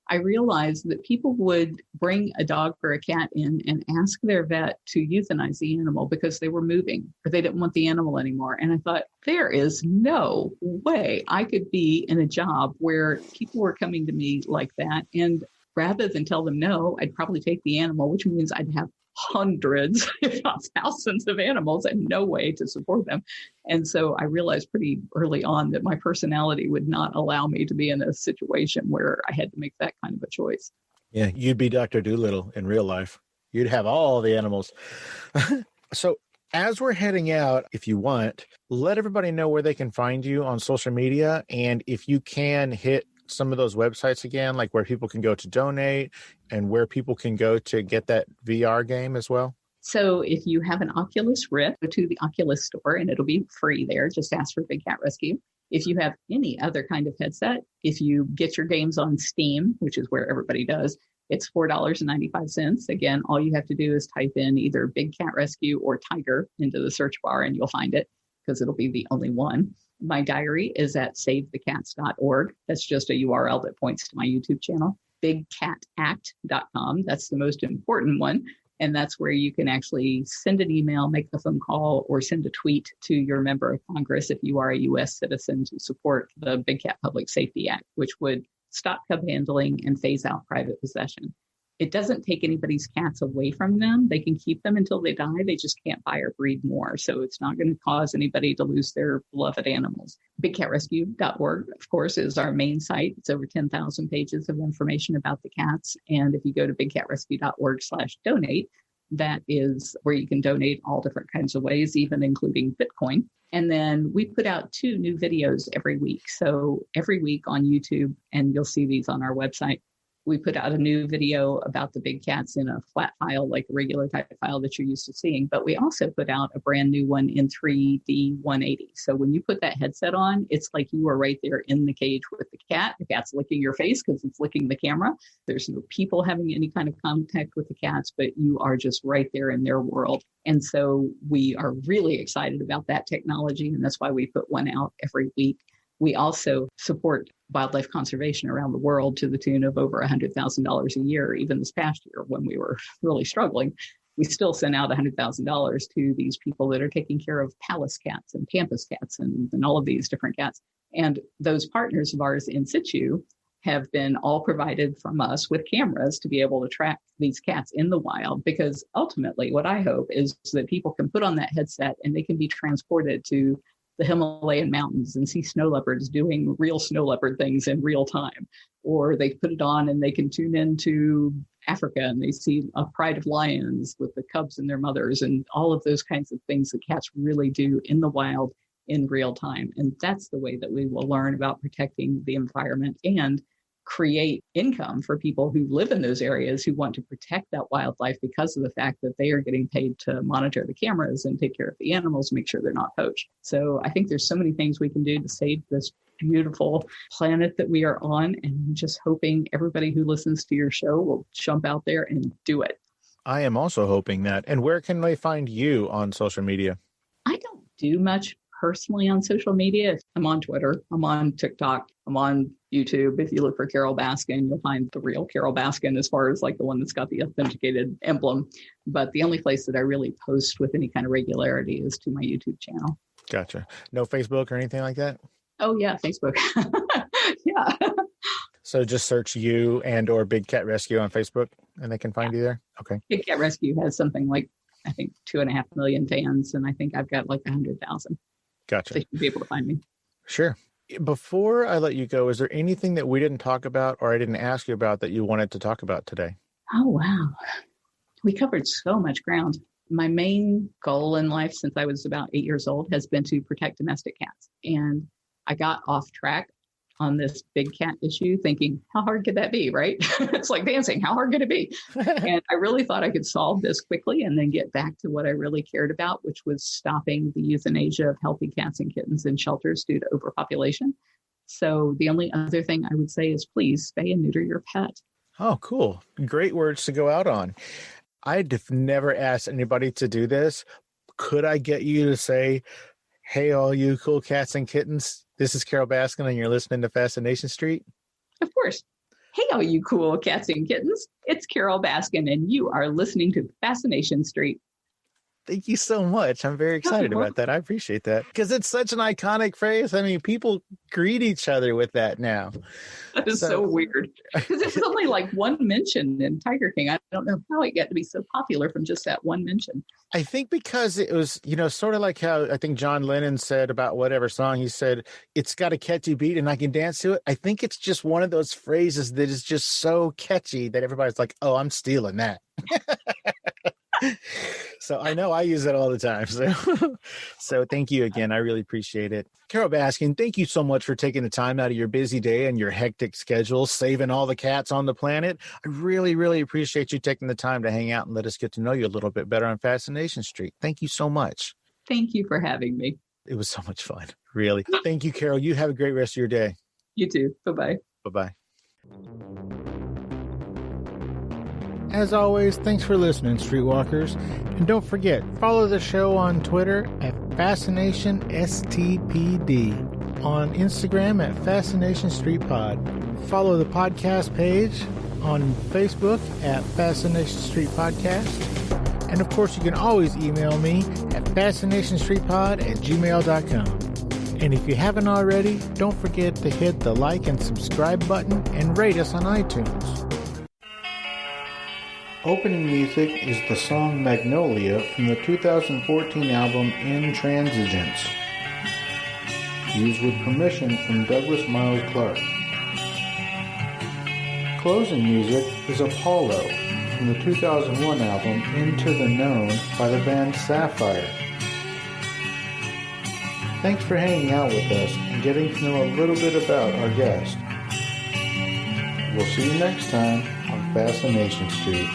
I realized that people would bring a dog or a cat in and ask their vet to euthanize the animal because they were moving or they didn't want the animal anymore. And I thought, there is no way I could be in a job where people were coming to me like that. And rather than tell them no, I'd probably take the animal, which means I'd have hundreds, if not thousands of animals and no way to support them. And so I realized pretty early on that my personality would not allow me to be in a situation where I had to make that kind of a choice. Yeah, you'd be Dr. Dolittle in real life. You'd have all the animals. So as we're heading out, if you want, let everybody know where they can find you on social media. And if you can hit some of those websites again, like where people can go to donate and where people can go to get that VR game as well. So if you have an Oculus Rift, go to the Oculus store and it'll be free there. Just ask for Big Cat Rescue. If you have any other kind of headset, if you get your games on Steam, which is where everybody does, it's $4.95. Again, all you have to do is type in either Big Cat Rescue or Tiger into the search bar and you'll find it because it'll be the only one. My diary is at savethecats.org. That's just a URL that points to my YouTube channel. BigCatAct.com. That's the most important one. And that's where you can actually send an email, make a phone call, or send a tweet to your member of Congress if you are a U.S. citizen to support the Big Cat Public Safety Act, which would stop cub handling and phase out private possession. It doesn't take anybody's cats away from them. They can keep them until they die. They just can't buy or breed more. So it's not going to cause anybody to lose their beloved animals. BigCatRescue.org, of course, is our main site. It's over 10,000 pages of information about the cats. And if you go to BigCatRescue.org/donate, that is where you can donate all different kinds of ways, even including Bitcoin. And then we put out 2 new videos every week. So every week on YouTube, and you'll see these on our website, we put out a new video about the big cats in a flat file, like a regular type file that you're used to seeing. But we also put out a brand new one in 3D 180. So when you put that headset on, it's like you are right there in the cage with the cat. The cat's licking your face because it's licking the camera. There's no people having any kind of contact with the cats, but you are just right there in their world. And so we are really excited about that technology. And that's why we put one out every week. We also support wildlife conservation around the world to the tune of over $100,000 a year. Even this past year, when we were really struggling, we still sent out $100,000 to these people that are taking care of Pallas cats and Pampas cats and all of these different cats. And those partners of ours in situ have been all provided from us with cameras to be able to track these cats in the wild, because ultimately what I hope is that people can put on that headset and they can be transported to the Himalayan mountains and see snow leopards doing real snow leopard things in real time. Or they put it on and they can tune into Africa and they see a pride of lions with the cubs and their mothers and all of those kinds of things that cats really do in the wild in real time. And that's the way that we will learn about protecting the environment and create income for people who live in those areas who want to protect that wildlife because of the fact that they are getting paid to monitor the cameras and take care of the animals, make sure they're not poached. So I think there's so many things we can do to save this beautiful planet that we are on, and I'm just hoping everybody who listens to your show will jump out there and do it. I am also hoping that. And where can they find you on social media? I don't do much personally on social media. I'm on Twitter, I'm on TikTok, I'm on YouTube. If you look for Carole Baskin, you'll find the real Carole Baskin as far as like the one that's got the authenticated emblem. But the only place that I really post with any kind of regularity is to my YouTube channel. Gotcha. No Facebook or anything like that? Oh, yeah, Facebook. Yeah. So just search you and or Big Cat Rescue on Facebook and they can find you there? Okay. Big Cat Rescue has something like, I think, 2.5 million fans, and I think I've got like 100,000. Gotcha. So you can be able to find me. Sure. Before I let you go, is there anything that we didn't talk about or I didn't ask you about that you wanted to talk about today? Oh, wow. We covered so much ground. My main goal in life since I was about 8 years old has been to protect domestic cats. And I got off track on this big cat issue thinking, how hard could that be, right? It's like dancing. How hard could it be? And I really thought I could solve this quickly and then get back to what I really cared about, which was stopping the euthanasia of healthy cats and kittens in shelters due to overpopulation. So the only other thing I would say is please spay and neuter your pet. Oh, cool. Great words to go out on. I'd never asked anybody to do this. Could I get you to say, hey, all you cool cats and kittens, this is Carole Baskin and you're listening to Fascination Street? Of course. Hey, all you cool cats and kittens. It's Carole Baskin and you are listening to Fascination Street. Thank you so much. I'm very excited about that. I appreciate that because it's such an iconic phrase. I mean, people greet each other with that now. That is so weird because it's only like one mention in Tiger King. I don't know how it got to be so popular from just that one mention. I think because it was, sort of like how I think John Lennon said about whatever song he said, it's got a catchy beat and I can dance to it. I think it's just one of those phrases that is just so catchy that everybody's like, oh, I'm stealing that. So I know I use it all the time. So thank you again. I really appreciate it. Carole Baskin, thank you so much for taking the time out of your busy day and your hectic schedule, saving all the cats on the planet. I really, really appreciate you taking the time to hang out and let us get to know you a little bit better on Fascination Street. Thank you so much. Thank you for having me. It was so much fun. Really. Thank you, Carole. You have a great rest of your day. You too. Bye-bye. Bye-bye. As always, thanks for listening, Streetwalkers. And don't forget, follow the show on Twitter at FascinationSTPD, on Instagram at Fascination Street Pod. Follow the podcast page on Facebook at Fascination Street Podcast. And of course, you can always email me at fascinationstreetpod@gmail.com. And if you haven't already, don't forget to hit the like and subscribe button and rate us on iTunes. Opening music is the song Magnolia from the 2014 album Intransigence, used with permission from Douglas Miles Clark. Closing music is Apollo from the 2001 album Into the Known by the band Sapphire. Thanks for hanging out with us and getting to know a little bit about our guest. We'll see you next time on Fascination Street.